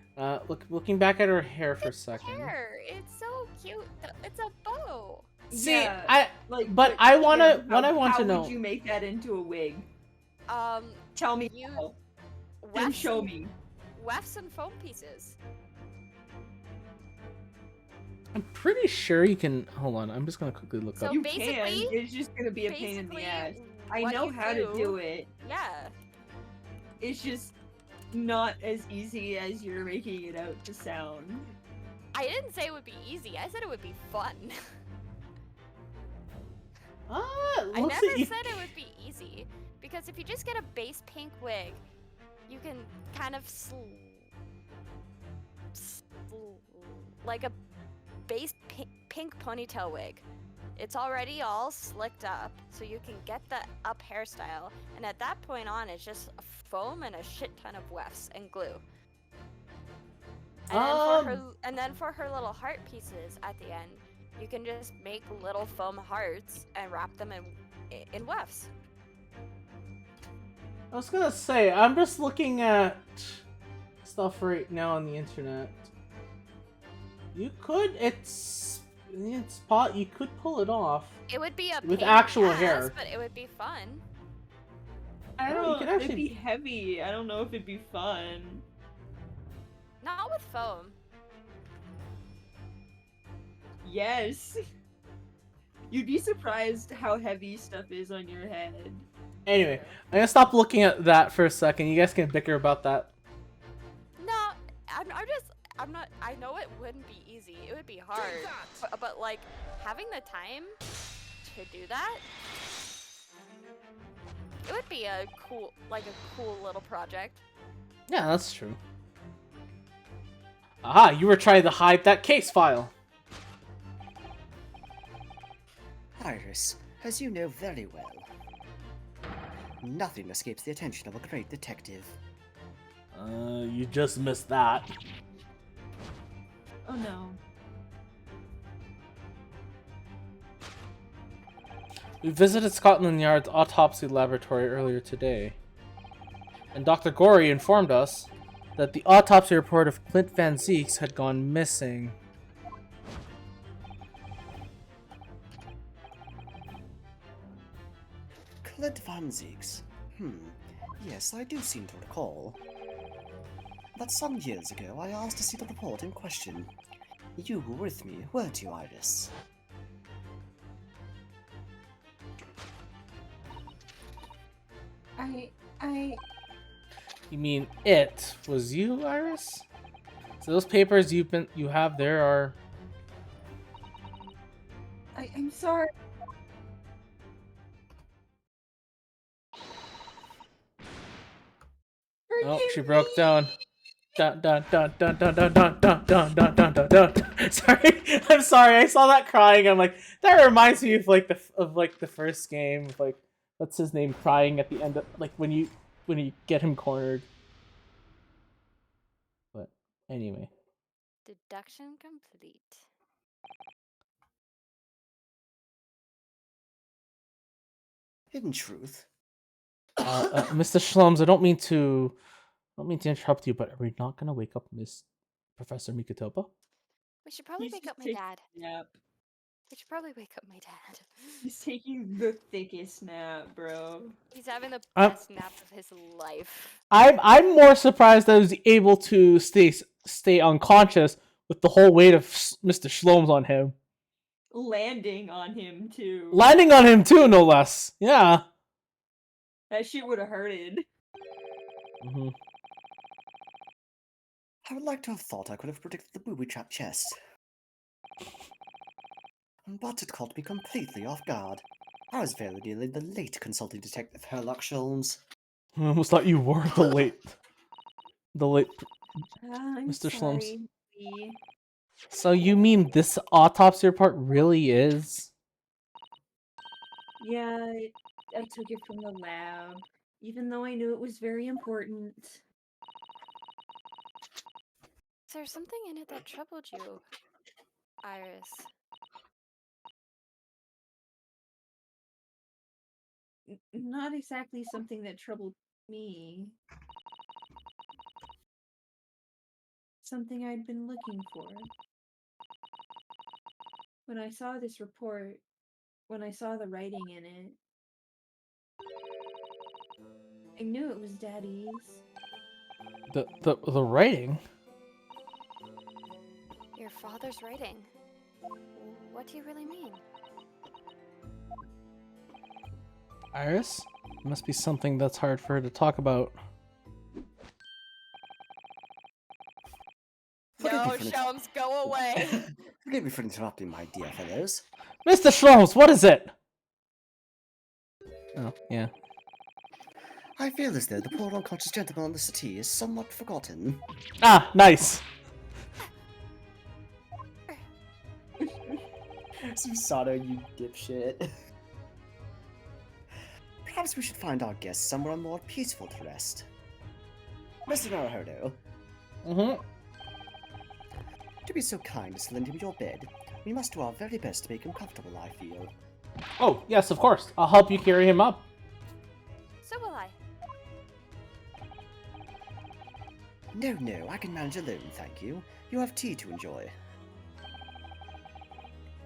Looking back at her hair for a second. Hair, it's so cute. It's a bow. See, Yeah, but I wanna, yeah, what I want how to know. would you make that into a wig? Tell me You how. And weft show some- me. Weft some foam pieces. I'm pretty sure you can. Hold on, I'm just gonna quickly look So up. You basically- can. It's just gonna be a pain in the basically, ass. I what know you how to do it. Yeah. It's just not as easy as you're making it out to sound. I didn't say it would be easy. I said it would be fun. I Looks never like you- said it would be easy. Because if you just get a base pink wig, you can kind of like a base pink ponytail wig. It's already all slicked up, so you can get the up hairstyle, and at that point on, it's just foam and a shit ton of wefts and glue. And then for her little heart pieces at the end, you can just make little foam hearts and wrap them in wefts. I was gonna say, I'm just looking at stuff right now on the internet. You could, you could pull it off. It would be a With pain in the actual ass, hair. but it would be fun. I No, you don't. can It'd actually- be heavy. I don't know if it'd be fun. Not with foam. Yes. You'd be surprised how heavy stuff is on your head. Anyway, I'm gonna stop looking at that for a second. You guys can bicker about that. No, I'm not. I know it wouldn't be easy. It would be hard. But like having the time to do that, it would be a cool little project. Yeah, that's true. Aha, you were trying to hide that case file. Iris, as you know very well, nothing escapes the attention of a great detective. You just missed that. Oh no. We visited Scotland Yard's autopsy laboratory earlier today, and Dr. Gorey informed us that the autopsy report of Clint Van Zeeks had gone missing. Clint Van Zeeks. Yes, I do seem to recall. But some years ago, I asked to see the report in question. You were with me, weren't you, Iris? You mean it was you, Iris? So those papers you have there are. I'm sorry. Oh, she broke down. Dun dun dun dun dun dun dun dun dun dun dun dun dun. Sorry, I'm sorry. I saw that crying. I'm like, that reminds me of the first game. Of like, what's his name crying at the end of like when you get him cornered. But anyway, Deduction complete. In truth, Mr. Schlums, I don't mean to interrupt you, but are we not gonna wake up Miss Professor Mikotopa? We should probably He's wake just up my taking dad. a nap. We should probably wake up my dad. He's taking the thickest nap, bro. He's having the I'm- best nap of his life. I'm more surprised that I was able to stay unconscious with the whole weight of Mr. Schlums on him. Landing on him too. Landing on him too, no less. Yeah. That shit would have hurted. Mm-hmm. I would like to have thought I could have predicted the booby-trap chest. But it caught me completely off guard. I was very nearly the late consulting detective Herlock Sholmes. I almost thought you were the late I'm Mr. Schlums. sorry, V. So you mean this autopsy report really is? Yeah, I took it from the lab, even though I knew it was very important. Is there something in it that troubled you, Iris? Not exactly something that troubled me. Something I'd been looking for. When I saw this report, when I saw the writing in it, I knew it was Daddy's. The writing? Your father's writing. What do you really mean? Iris? It must be something that's hard for her to talk about. Forgive me No, for Shums, go away. Forgive me for interrupting, my dear fellows. Mr. Shrooms, what is it? Oh, yeah. I feel as though the poor unconscious gentleman on the settee is somewhat forgotten. Ah, nice. Susato, you dipshit. Perhaps we should find our guest somewhere more peaceful to rest. Mr. Naruhodo, Mm-hmm. to be so kind as to lend him your bed, we must do our very best to make him comfortable, I feel. Oh, yes, of course. I'll help you carry him up. So will I. No, I can manage alone, thank you. You have tea to enjoy.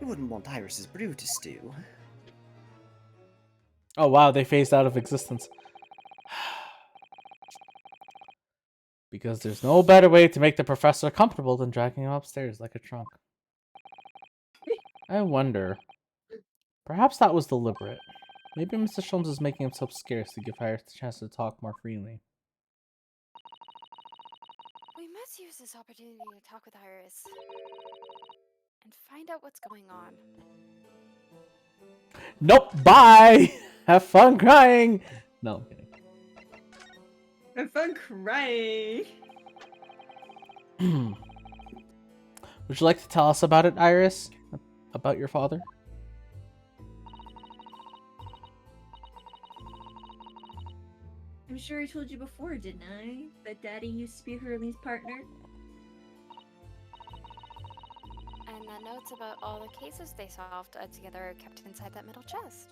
You wouldn't want Iris's brew to stew. Oh, wow, they phased out of existence. Because there's no better way to make the professor comfortable than dragging him upstairs like a trunk. I wonder. Perhaps that was deliberate. Maybe Mr. Sholmes is making himself scarce to give Iris the chance to talk more freely. We must use this opportunity to talk with Iris. And find out what's going on. Nope, bye! Have fun crying! No, I'm kidding. Have fun crying. Would you like to tell us about it, Iris? About your father? I'm sure I told you before, didn't I? That Daddy used to be Hurley's partner? And the notes about all the cases they solved together are kept inside that metal chest.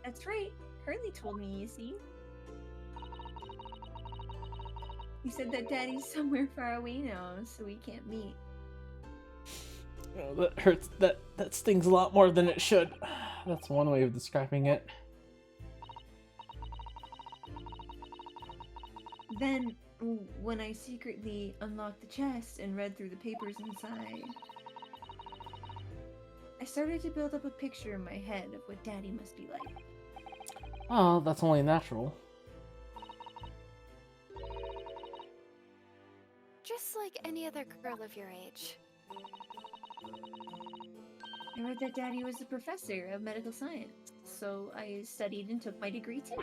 That's right. Hurley told me, you see. He said that Daddy's somewhere far away now, so we can't meet. Oh, that hurts. That stings a lot more than it should. That's one way of describing it. Then, when I secretly unlocked the chest and read through the papers inside, I started to build up a picture in my head of what Daddy must be like. Oh, that's only natural. Just like any other girl of your age. I read that Daddy was a professor of medical science, so I studied and took my degree too.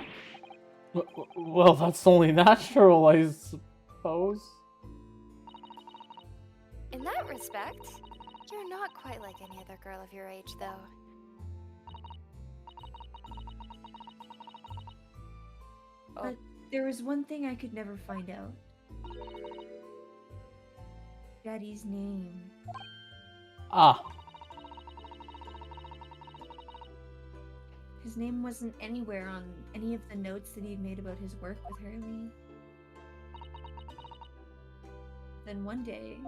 Well, that's only natural, I suppose. In that respect, you're not quite like any other girl of your age, though. But there was one thing I could never find out. Daddy's name. Ah. His name wasn't anywhere on any of the notes that he'd made about his work with Hurley. Then one day...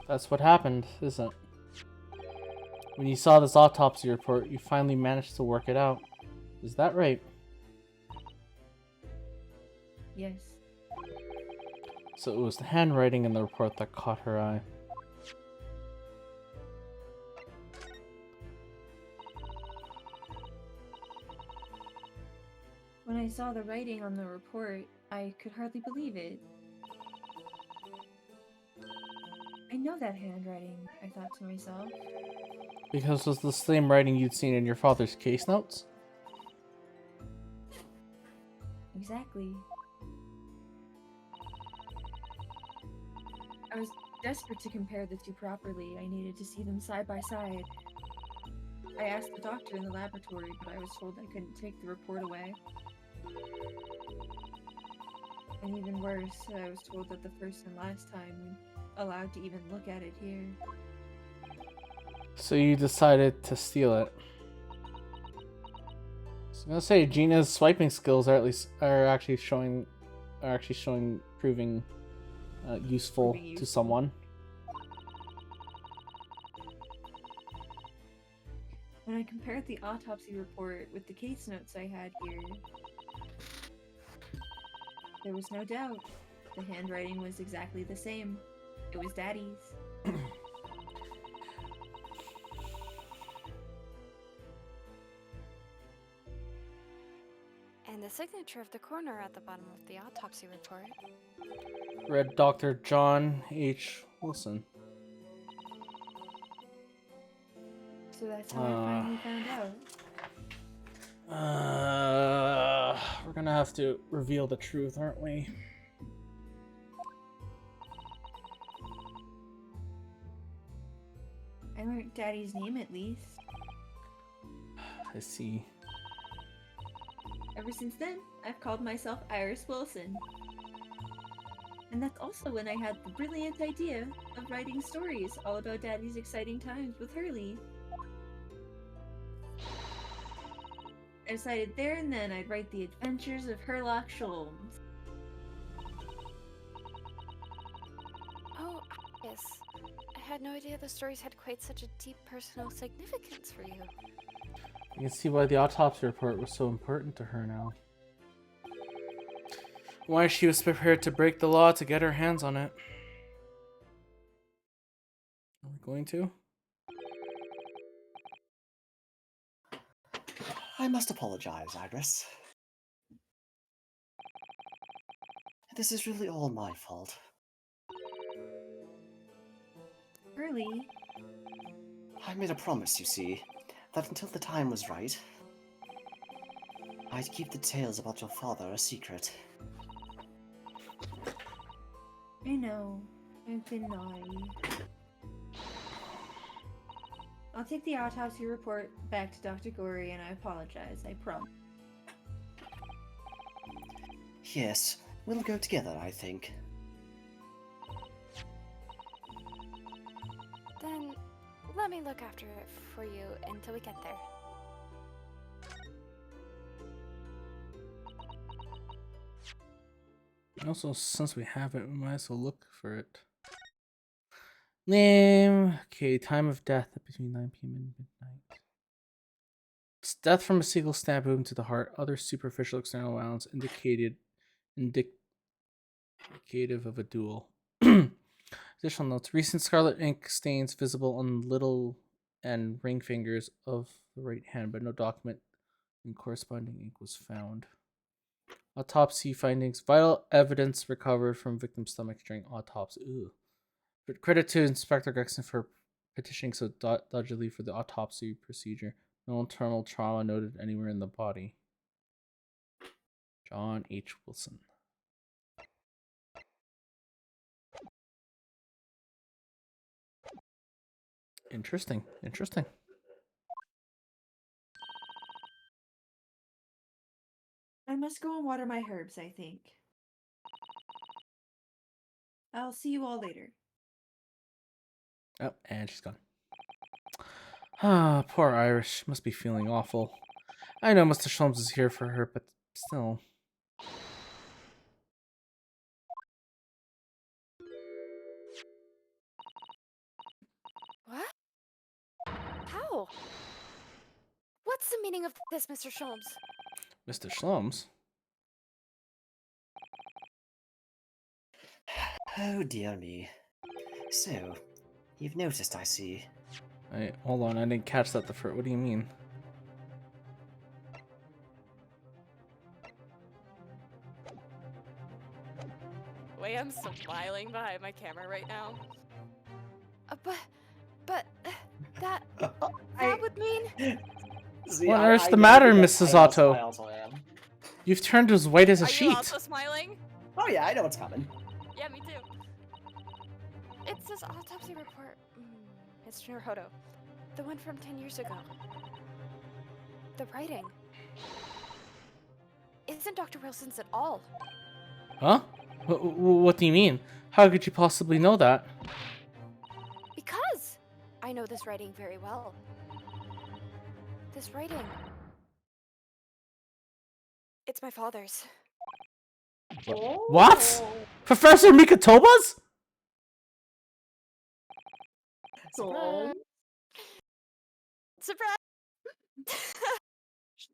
That's what happened, isn't it? When you saw this autopsy report, you finally managed to work it out. Is that right? Yes. So it was the handwriting in the report that caught her eye. When I saw the writing on the report, I could hardly believe it. I know that handwriting, I thought to myself. Because it was the same writing you'd seen in your father's case notes? Exactly. I was desperate to compare the two properly. I needed to see them side by side. I asked the doctor in the laboratory, but I was told I couldn't take the report away. And even worse, I was told that the first and last time we allowed to even look at it here. So you decided to steal it. I was gonna say Gina's swiping skills are actually showing proving useful Proving to useful. someone. When I compared the autopsy report with the case notes I had here, there was no doubt. The handwriting was exactly the same. It was Daddy's. And the signature of the coroner at the bottom of the autopsy report. Read Dr. John H. Wilson. So that's how I finally found out. We're gonna have to reveal the truth, aren't we? I learned Daddy's name at least. I see. Ever since then, I've called myself Iris Wilson. And that's also when I had the brilliant idea of writing stories all about Daddy's exciting times with Hurley. I decided there and then I'd write the adventures of Herlock Sholmes. Oh, yes. I had no idea the stories had quite such a deep personal significance for you. You can see why the autopsy report was so important to her now. Why she was prepared to break the law to get her hands on it. Are we going to? I must apologize, Iris. This is really all my fault. Hurley, I made a promise, you see, that until the time was right, I'd keep the tales about your father a secret. I know, I've been naughty. I'll take the autopsy report back to Dr. Gorey and I apologize, I promise. Yes, we'll go together, I think. Then let me look after it for you until we get there. Also, since we have it, we might as well look for it. Name. Okay, time of death between 9 p.m. and midnight. It's death from a single stab wound to the heart. Other superficial external wounds indicative of a duel. Additional notes. Recent scarlet ink stains visible on little and ring fingers of the right hand, but no document and corresponding ink was found. Autopsy findings. Vital evidence recovered from victim's stomach during autopsy. Ooh. But credit to Inspector Gregson for petitioning so dodgily for the autopsy procedure. No internal trauma noted anywhere in the body. John H. Wilson. Interesting. Interesting. I must go and water my herbs, I think. I'll see you all later. Oh, and she's gone. Ah, poor Irish. She must be feeling awful. I know Mr. Sholmes is here for her, but still. What? How? What's the meaning of this, Mr. Sholmes? Mr. Sholmes? Oh dear me. So, you've noticed, I see. Hold on, I didn't catch that the first. What do you mean? Wait, I'm smiling behind my camera right now. But that would mean. See, What on earth's the know matter, because Mrs. I Otto? also am. You've turned as white as a Are sheet. you also smiling? Oh yeah, I know what's coming. Yeah, me too. It's this autopsy report. It's Naruhodo. The one from 10 years ago. The writing. Isn't Dr. Wilson's at all. Huh? What do you mean? How could you possibly know that? Because I know this writing very well. This writing. It's my father's. What? Professor Mikatoba's? Surprise. Surprise!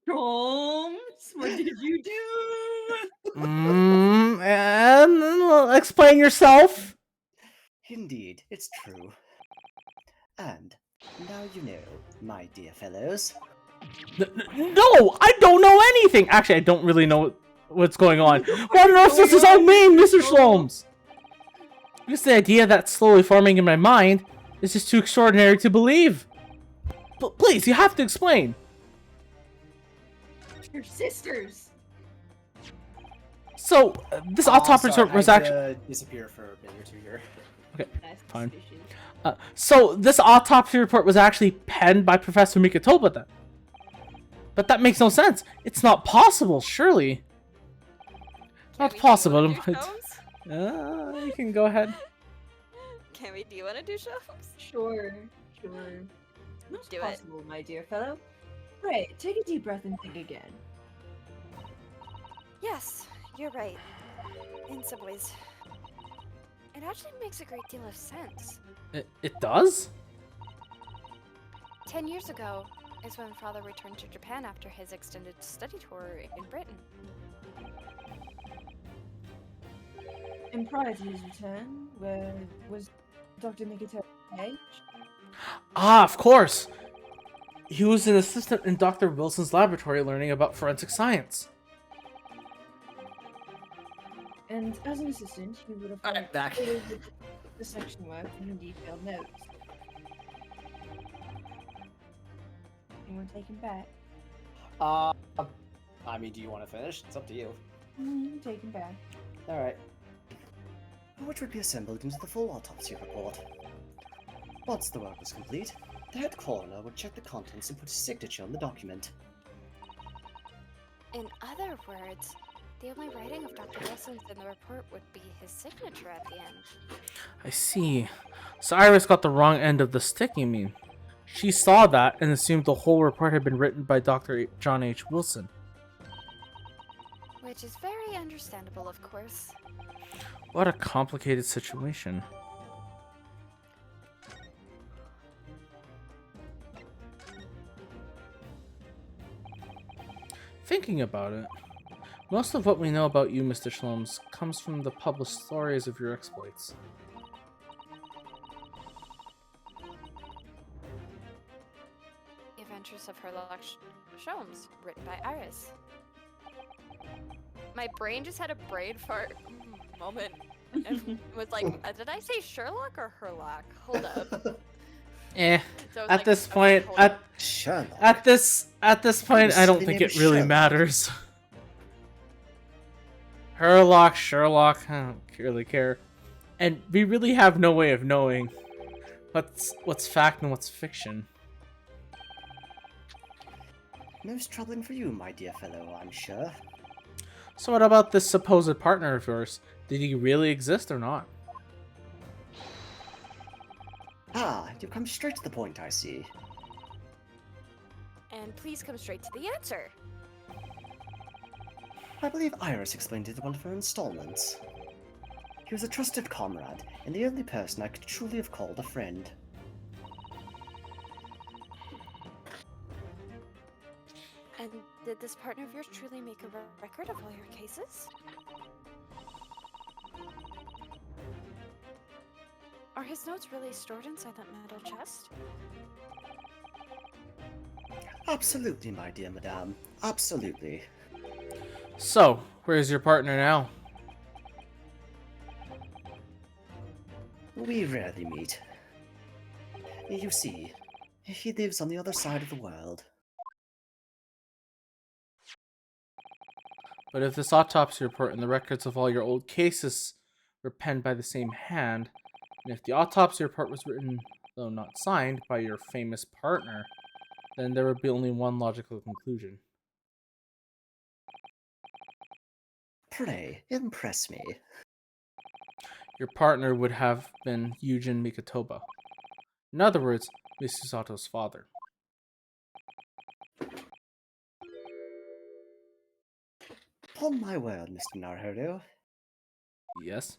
Sholmes, what did you do? And explain yourself. Indeed, it's true. And now you know, my dear fellows. No, I don't know anything. Actually, I don't really know what's going on. What on earth does this all mean, Mr. Sholmes? Just the idea that's slowly forming in my mind is just too extraordinary to believe. But please, you have to explain. Your sisters. So, this autopsy sorry, report was I had actually... to disappear for a minute or two here. That's Fine. suspicious. So, this autopsy report was actually penned by Professor Mikatoba then. But that makes no sense. It's not possible, surely. Not possible, but... you can go ahead. Can we? Do you want to do shows? Sure. Not Do it. possible, my dear fellow. Right, take a deep breath and think again. Yes, you're right. In some ways. It actually makes a great deal of sense. It does? 10 years ago is when Father returned to Japan after his extended study tour in Britain. And prior to his return, where was Dr. Mikito engaged? Ah, of course. He was an assistant in Dr. Wilson's laboratory learning about forensic science. And as an assistant, he would have Alright, back. helped with the section work and detailed notes. Anyone take him back? I mean, do you want to finish? It's up to you. You can take him back. Alright. Which would be assembled into the full autopsy report. Once the work was complete, the head coroner would check the contents and put his signature on the document. In other words, the only writing of Dr. Wilson's in the report would be his signature at the end. I see. So Iris got the wrong end of the stick, you mean? She saw that and assumed the whole report had been written by Dr. John H. Wilson. Which is very understandable, of course. What a complicated situation. Thinking about it, most of what we know about you, Mr. Sholmes, comes from the published stories of your exploits. The Adventures of Herlock Sholmes, written by Iris. My brain just had a brain fart moment and was like, did I say Sherlock or Herlock? Hold up. So At this point, Sherlock. at this point, I don't silly think name it really Sherlock. matters. Herlock, Sherlock, I don't really care. And we really have no way of knowing what's fact and what's fiction. Most troubling for you, my dear fellow, I'm sure. So what about this supposed partner of yours? Did he really exist or not? Ah, you've come straight to the point, I see. And please come straight to the answer. I believe Iris explained it in one of her installments. He was a trusted comrade, and the only person I could truly have called a friend. And did this partner of yours truly make a record of all your cases? Are his notes really stored inside that metal chest? Absolutely, my dear madame. Absolutely. So, where's your partner now? We rarely meet. You see, he lives on the other side of the world. But if this autopsy report and the records of all your old cases were penned by the same hand, and if the autopsy report was written, though not signed, by your famous partner, then there would be only one logical conclusion. Pray, impress me. Your partner would have been Eugen Mikatoba. In other words, Mr. Sato's father. Upon my word, Mr. Naruhodo, Yes?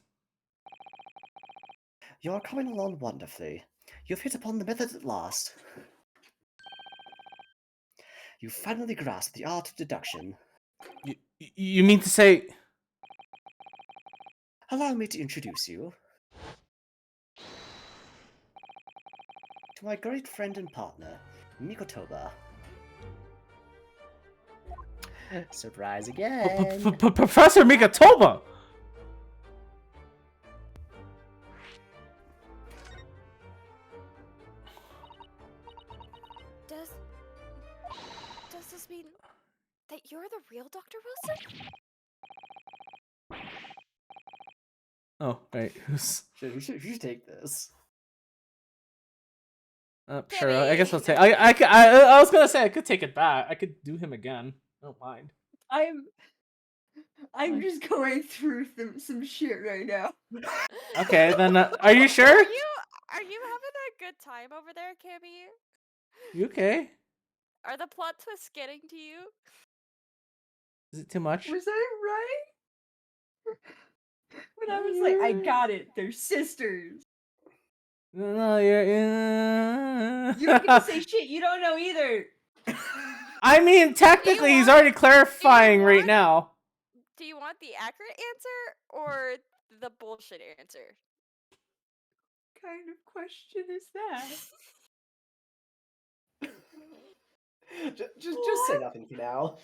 you're coming along wonderfully. You've hit upon the method at last. You've finally grasped the art of deduction. You mean to say... Allow me to introduce you to my great friend and partner, Mikotoba. Surprise again! Professor Mikotoba! Does this mean that you're the real Dr. Wilson? Oh, right. Who's... You should take this. Sure, I guess I'll Timmy. take... I was gonna say I could take it back. I could do him again. I don't mind. I'm just going through some shit right now. Okay, then are you sure? Are you having a good time over there, Cammy? You okay? Are the plot twists getting to you? Is it too much? Was I right? When I was like, I got it. They're sisters. No, you're... You don't get to say shit. You don't know either. I mean, technically, he's already clarifying right now. Do you want the accurate answer or the bullshit answer? What kind of question is that? Just say nothing for now.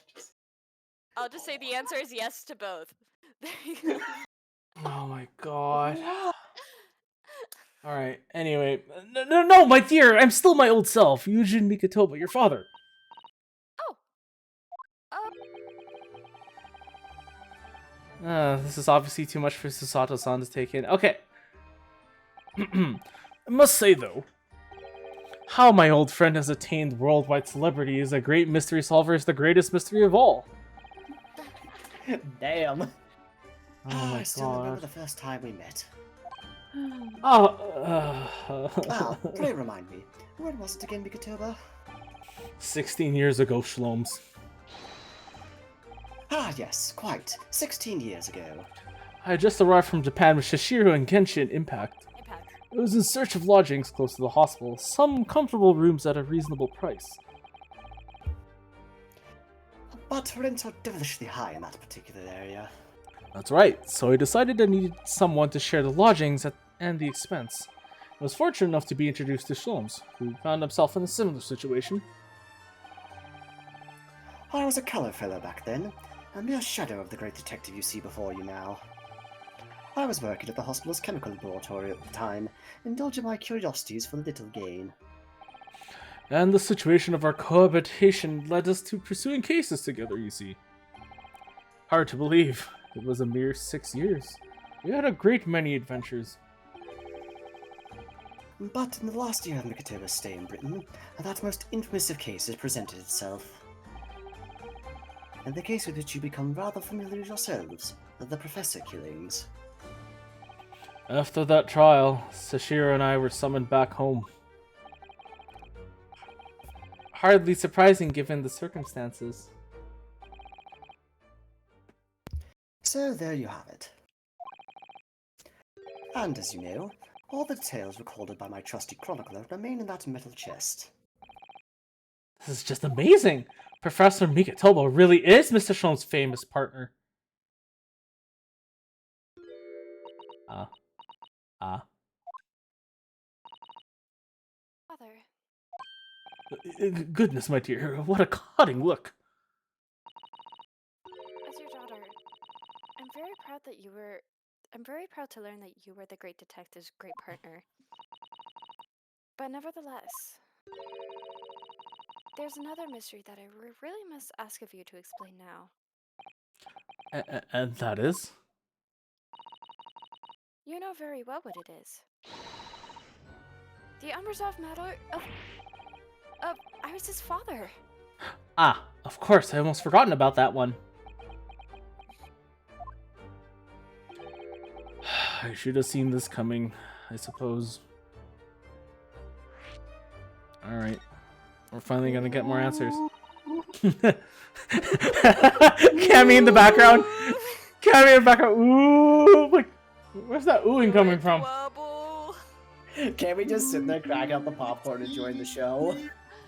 I'll just say the answer is yes to both. There you go. Oh my god. Alright, anyway. No, my dear, I'm still my old self. Yujin Mikotoba, your father. This is obviously too much for Susato-san to take in. Okay. I must say, though, how my old friend has attained worldwide celebrity is a great mystery solver is the greatest mystery of all. Damn. Oh my I still remember god. the first time we met. Oh, Pray remind me, when was it again, Mikotoba? 16 years ago, Shloms. Ah, yes, quite. 16 years ago. I had just arrived from Japan with Shishiro and Genshin Impact. I was in search of lodgings close to the hospital, some comfortable rooms at a reasonable price. But rents are devilishly high in that particular area. That's right, so I decided I needed someone to share the lodgings and the expense. I was fortunate enough to be introduced to Shloms, who found himself in a similar situation. I was a colour fellow back then, a mere shadow of the great detective you see before you now. I was working at the hospital's chemical laboratory at the time, indulging my curiosities for little gain. And the situation of our cohabitation led us to pursuing cases together, you see. Hard to believe. It was a mere 6 years. We had a great many adventures. But in the last year of Mikotoba's stay in Britain, that most infamous of cases presented itself. And the case with which you become rather familiar yourselves, the Professor killings. After that trial, Sashiro and I were summoned back home. Hardly surprising given the circumstances. So there you have it. And as you know, all the details recorded by my trusty chronicler remain in that metal chest. This is just amazing! Professor Mikotoba really is Mr. Shlome's famous partner. Father, Goodness, my dear, what a cutting look! as your daughter, I'm very proud that you were. I'm very proud to learn that you were the great detective's great partner. But nevertheless, there's another mystery that I really must ask of you to explain now. And that is? You know very well what it is. The unresolved matter of Iris's father. Ah, of course, I almost forgotten about that one. I should have seen this coming, I suppose. Alright. We're finally gonna get more answers. Cammy in the background. Cammy in the background. Ooh! Like, where's that oohing coming from? Wobble. Can't we just sit there cracking up the popcorn and enjoying the show?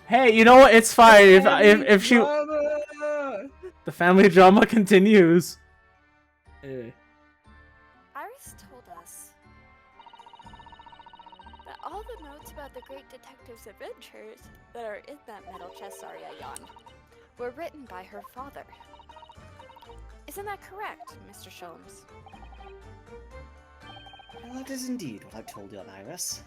Hey, you know what? It's fine. If she... Drama! The family drama continues. Eh. Iris told us that all the notes about the great detective's adventures that are in that metal chest, Arya yawned, were written by her father. Isn't that correct, Mr. Sholmes? Well, that is indeed what I told you on Iris.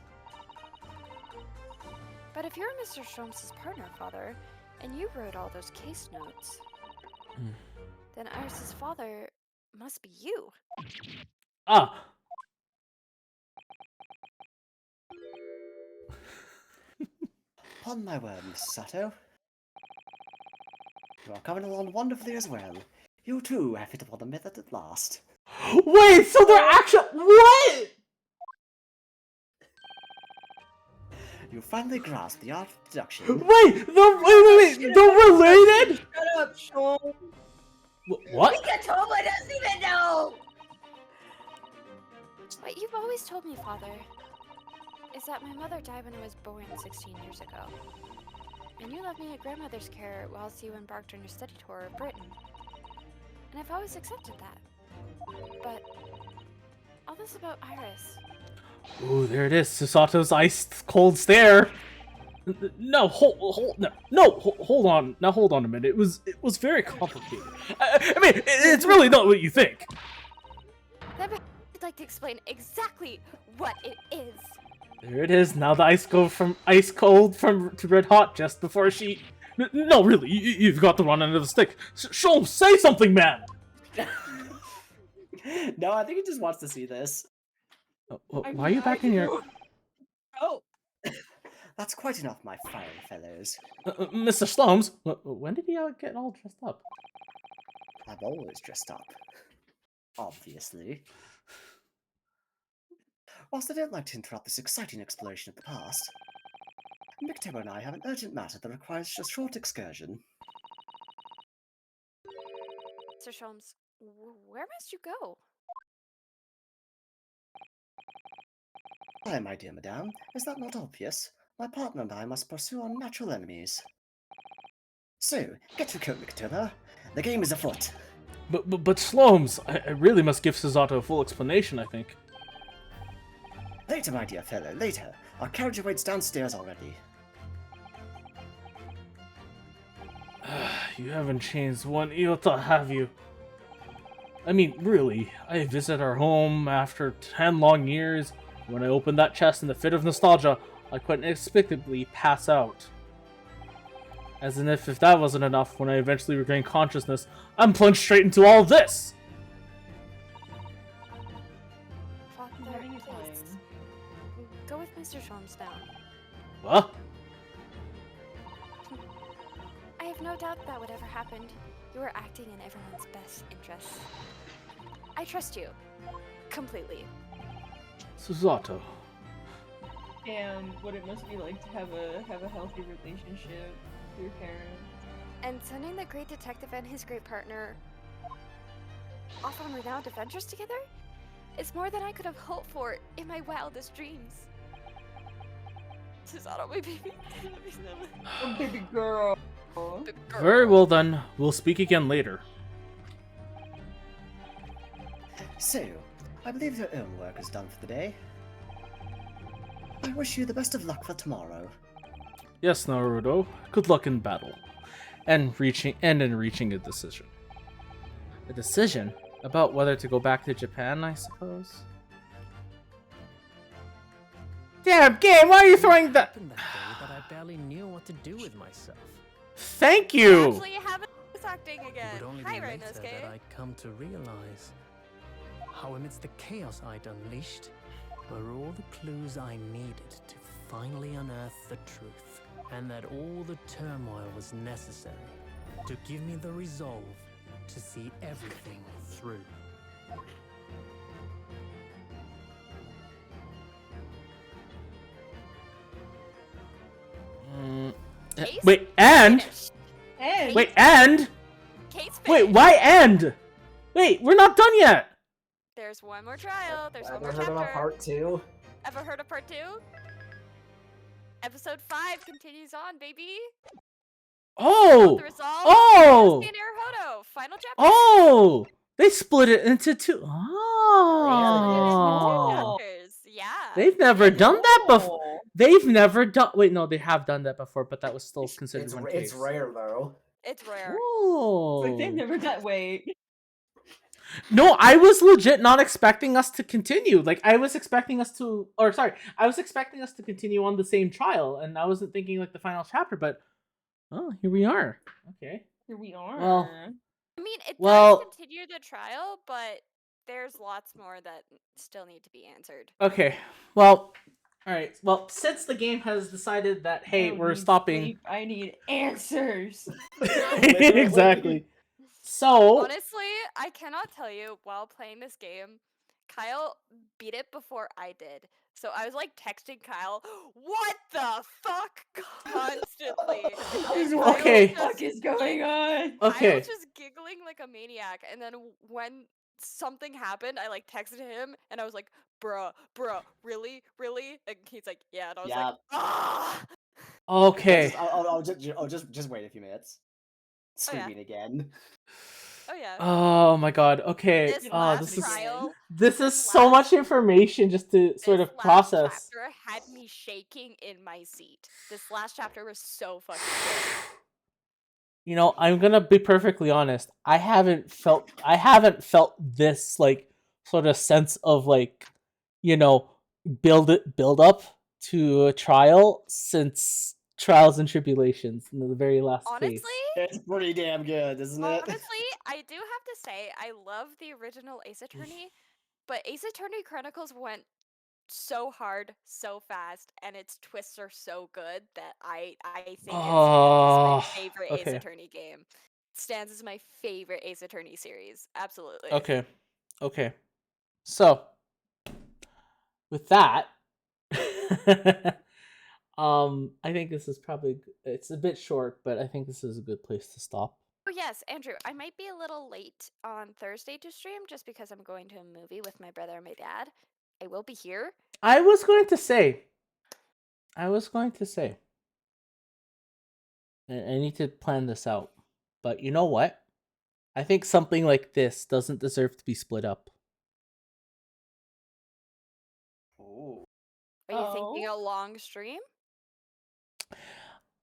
But if you're Mr. Sholmes' partner, father, and you wrote all those case notes, then Iris' father must be you. Ah! Upon my word, Miss Sato. You are coming along wonderfully as well. You too have hit upon the method at last. Wait, so they're actually... What? You finally grasped the art of deduction. Wait, they're related? Shut up, Sean! What? Mikatoma doesn't even know! What you've always told me, father, is that my mother died when I was born 16 years ago. And you left me at grandmother's care whilst you embarked on your study tour of Britain. And I've always accepted that. But all this about Iris. Ooh, there it is. Susato's ice cold stare. No, hold on. Now hold on a minute. It was very complicated. I mean, it's really not what you think. Then I'd like to explain exactly what it is. There it is. Now the ice go from ice cold to red hot just before she. No, really, you've got the wrong end of the stick. Sholmes, say something, man. No, I think he just wants to see this. Why are you back in your? Oh! That's quite enough, my fine fellows. Mr. Sholmes, when did he get all dressed up? I'm always dressed up. Obviously. Whilst I don't like to interrupt this exciting exploration of the past, Miktomo and I have an urgent matter that requires a short excursion. Mr. Sholmes, where must you go? Why, my dear madame, is that not obvious? My partner and I must pursue our natural enemies. So, get your coat, Miktomo. The game is afoot. But Sholmes, I really must give Susato a full explanation, I think. Later, my dear fellow, later. Our carriage awaits downstairs already. You haven't changed one iota, have you? I mean, really, I visit our home after 10 long years. When I opened that chest in the fit of nostalgia, I quite inexplicably pass out. As if that wasn't enough, when I eventually regain consciousness, I'm plunged straight into all this! Father, please. Go with Mr. Sholmes now. What? I have no doubt that whatever happened, you were acting in everyone's best interests. I trust you. Completely. Susato. And what it must be like to have a healthy relationship with your parents. And sending the great detective and his great partner off on renowned adventures together is more than I could have hoped for in my wildest dreams. Susato, my baby. Oh, baby girl. Baby girl. Very well then, we'll speak again later. So, I believe your own work is done for the day. I wish you the best of luck for tomorrow. Yes, Naruhodo. Good luck in battle. And in reaching a decision. A decision? About whether to go back to Japan, I suppose? Damn, game, why are you throwing that? Happened that day that I barely knew what to do with myself. Thank you! Actually, you haven't acting It again. would only Hi, be later Rinosuke. that I'd come to realize how amidst the chaos I'd unleashed were all the clues I needed to finally unearth the truth, and that all the turmoil was necessary to give me the resolve to see everything through. Case Wait, and finished. And wait, and Case wait, finished. why end? Wait, we're not done yet. There's one more trial. There's one Ever more heard of a chapter. part 2? Ever heard of part 2? Episode 5 continues on, baby. Oh, The resolve oh, of Naruhodo. Final chapter. oh! They split it into two. Split it Oh, into 2 chapters. Yeah. they've never done that before. Oh. They've never done. Wait, no, they have done that before, but that was still considered It's, one it's case. rare though. It's rare. Oh, It's like they've never done. Wait. no, I was legit not expecting us to continue. Like, I was expecting us to, or sorry, I was expecting us to continue on the same trial, and I wasn't thinking like the final chapter. But oh, here we are. Okay. Here we are. Well, I mean, it Well- does continue the trial, but there's lots more that still need to be answered. Okay. Well, all right. Well, since the game has decided that, hey, I don't we're need stopping. sleep, I need answers. Exactly. So, Honestly, I cannot tell you while playing this game, Kyle beat it before I did. So I was like texting Kyle, "What the fuck?" constantly. And Kyle Okay. was What just- is going on? I okay. was just giggling like a maniac, and then when something happened, I like texted him, and I was like, "Bruh, really?" And he's like, "Yeah," and I was like, Yeah. "Ah." Okay. Just wait a few minutes. Oh, yeah. Screaming again. Oh yeah. Oh my god. Okay. This Oh, last this is trial, this is this so last- much information just to sort this of last process. chapter had me shaking in my seat. This last chapter was so fucking good. You know, I'm gonna be perfectly honest. I haven't felt this like sort of sense of like, you know, build up to a trial since Trials and Tribulations in the very last Honestly, case. It's pretty damn good, isn't it? honestly, I do have to say I love the original Ace Attorney, but Ace Attorney Chronicles went so hard, so fast, and its twists are so good that I think it stands as my favorite Ace okay. Attorney game. It stands as my favorite Ace Attorney series. Absolutely. Okay. Okay. So, with that, I think this is probably it's a bit short, but I think this is a good place to stop. Oh yes, Andrew, I might be a little late on Thursday to stream just because I'm going to a movie with my brother and my dad. I will be here. I was going to say, I need to plan this out. But you know what? I think something like this doesn't deserve to be split up. Ooh. Are you thinking a long stream?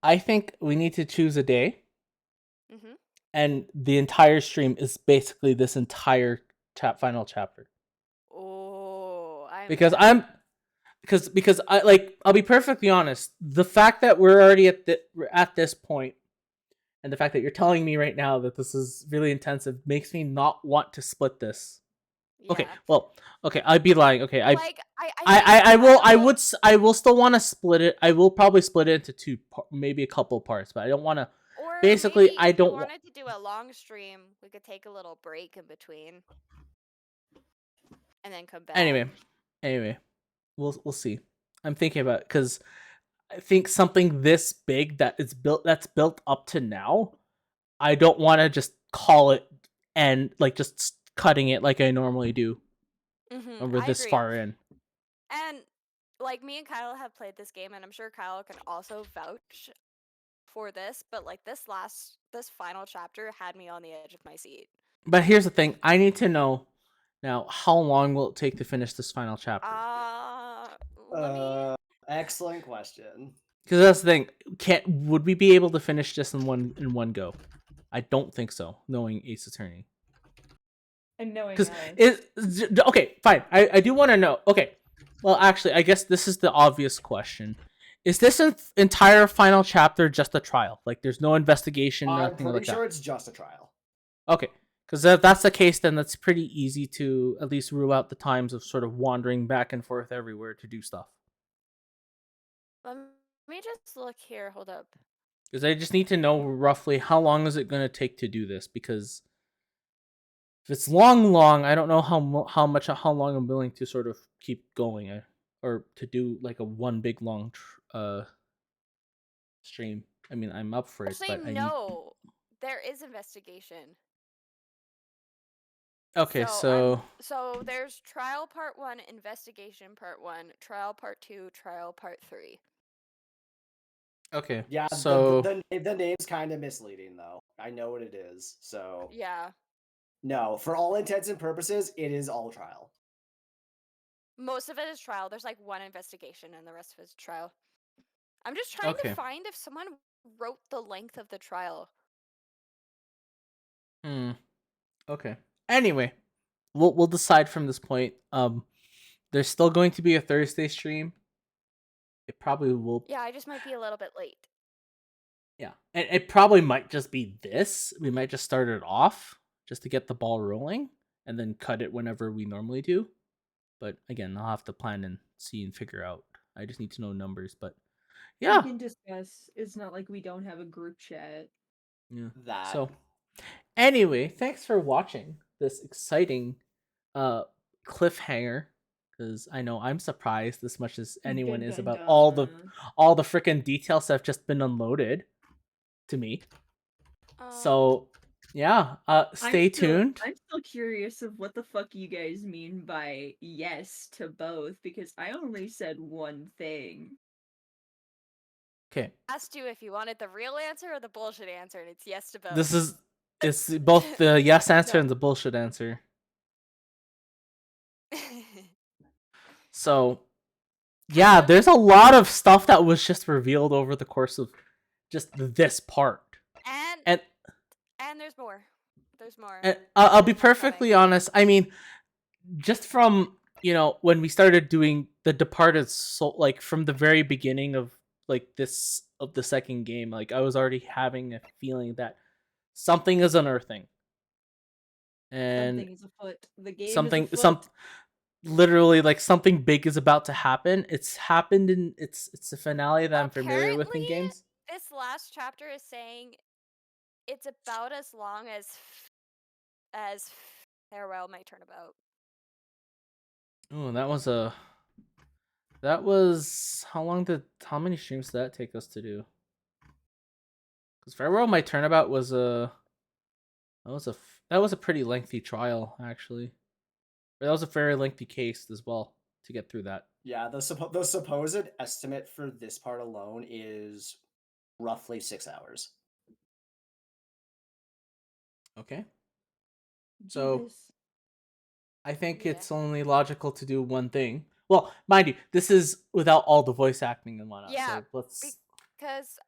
I think we need to choose a day, Mm-hmm. and the entire stream is basically this entire final chapter. Oh, Because I like, I'll be perfectly honest. The fact that we're already at this point, and the fact that you're telling me right now that this is really intensive makes me not want to split this. Okay, well, okay, I'd be lying. Okay, I will still want to split it. I will probably split it into two, maybe a couple parts, but I don't want to. Or Basically, maybe I if don't you wanted to do a long stream, we could take a little break in between, and then come back. Anyway, we'll see. I'm thinking about it because I think something this big that's built up to now, I don't want to just call it and like just cutting it like I normally do. Mm-hmm, We're this far in. And like me and Kyle have played this game, and I'm sure Kyle can also vouch for this, but like this final chapter had me on the edge of my seat. But here's the thing: I need to know now how long will it take to finish this final chapter? Let me... Excellent question. Because that's the thing. Would we be able to finish this in one go? I don't think so. Knowing Ace Attorney. And knowing Because us. okay, fine. I do want to know. Okay, well, actually, I guess this is the obvious question: is this entire final chapter just a trial? Like, there's no investigation, I'm nothing pretty like sure that. it's just a trial. Okay, because if that's the case, then that's pretty easy to at least rule out the times of sort of wandering back and forth everywhere to do stuff. Let me just look here. Hold up. Because I just need to know roughly how long is it going to take to do this. Because if it's long, I don't know how long I'm willing to sort of keep going, or to do like a one big long stream. I mean, I'm up for it, Actually, but I need. no. There is investigation. Okay, So there's trial part 1, investigation part 1, trial part 2, trial part 3. okay, Yeah, so the name's kind of misleading though. I know what it is. So Yeah. no, for all intents and purposes, it is all trial. Most of it is trial. There's like one investigation and the rest of it is trial. I'm just trying to okay. find if someone wrote the length of the trial. Okay. Anyway, we'll decide from this point. There's still going to be a Thursday stream. It probably will. Yeah, I just might be a little bit late. Yeah, and it probably might just be this. We might just start it off just to get the ball rolling, and then cut it whenever we normally do. But again, I'll have to plan and see and figure out. I just need to know numbers. But yeah, We can discuss. It's not like we don't have a group chat. yeah. That So anyway, thanks for watching this exciting cliffhanger, because I know I'm surprised as much as anyone Dun, is dun, about all the dun. freaking details that have just been unloaded to me. Um, So yeah, stay tuned. I'm still curious of what the fuck you guys mean by yes to both, because I only said one thing. Okay, asked you if you wanted the real answer or the bullshit answer, and it's yes to both. this is it's both the yes answer No. and the bullshit answer. So yeah, Kind of. there's a lot of stuff that was just revealed over the course of just this part. And there's more. There's more. I'll be There's more perfectly coming. honest. I mean, just from when we started doing the Departed Soul, like from the very beginning of the second game, like I was already having a feeling that something is unearthing, and Something is afoot. The game something is afoot. literally like something big is about to happen. It's happened in it's a finale that I'm familiar with in Apparently, games. this last chapter is saying it's about as long as Farewell My Turnabout. Oh, how many streams did that take us to do? Because Farewell My Turnabout was that was a pretty lengthy trial actually. Or that was a very lengthy case as well to get through that. yeah, the supposed estimate for this part alone is roughly 6 hours. Okay. Do So this. I think Yeah. it's only logical to do one thing. Well, mind you, this is without all the voice acting and whatnot. Yeah, So let's. because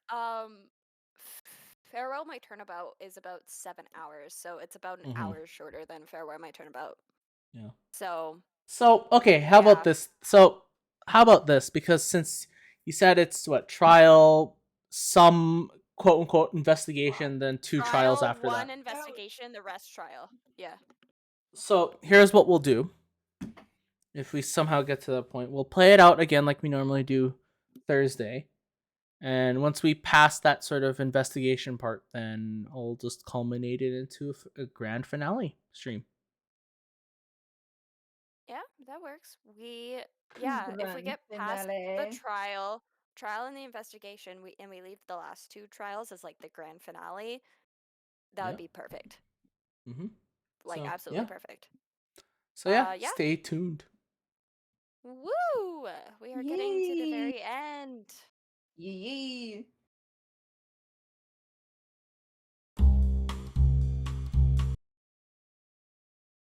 Farewell My Turnabout is about 7 hours, so it's about an Mhm. hour shorter than Farewell My Turnabout. Yeah. So Okay, how about Yeah. this? So how about this? Because since you said it's what trial, some quote unquote investigation, then two trials after one that. investigation, the rest trial. Yeah. So here's what we'll do. If we somehow get to that point, we'll play it out again like we normally do Thursday. And once we pass that sort of investigation part, then I'll just culminate it into a grand finale stream. Yeah, that works. If we Grand get past the finale. trial and the investigation, we leave the last two trials as like the grand finale, that would Yep. be perfect. Mm-hmm. Like So, absolutely yeah. perfect. So yeah, Yeah. stay tuned. Woo! We are getting to the Yay. very end. Yee.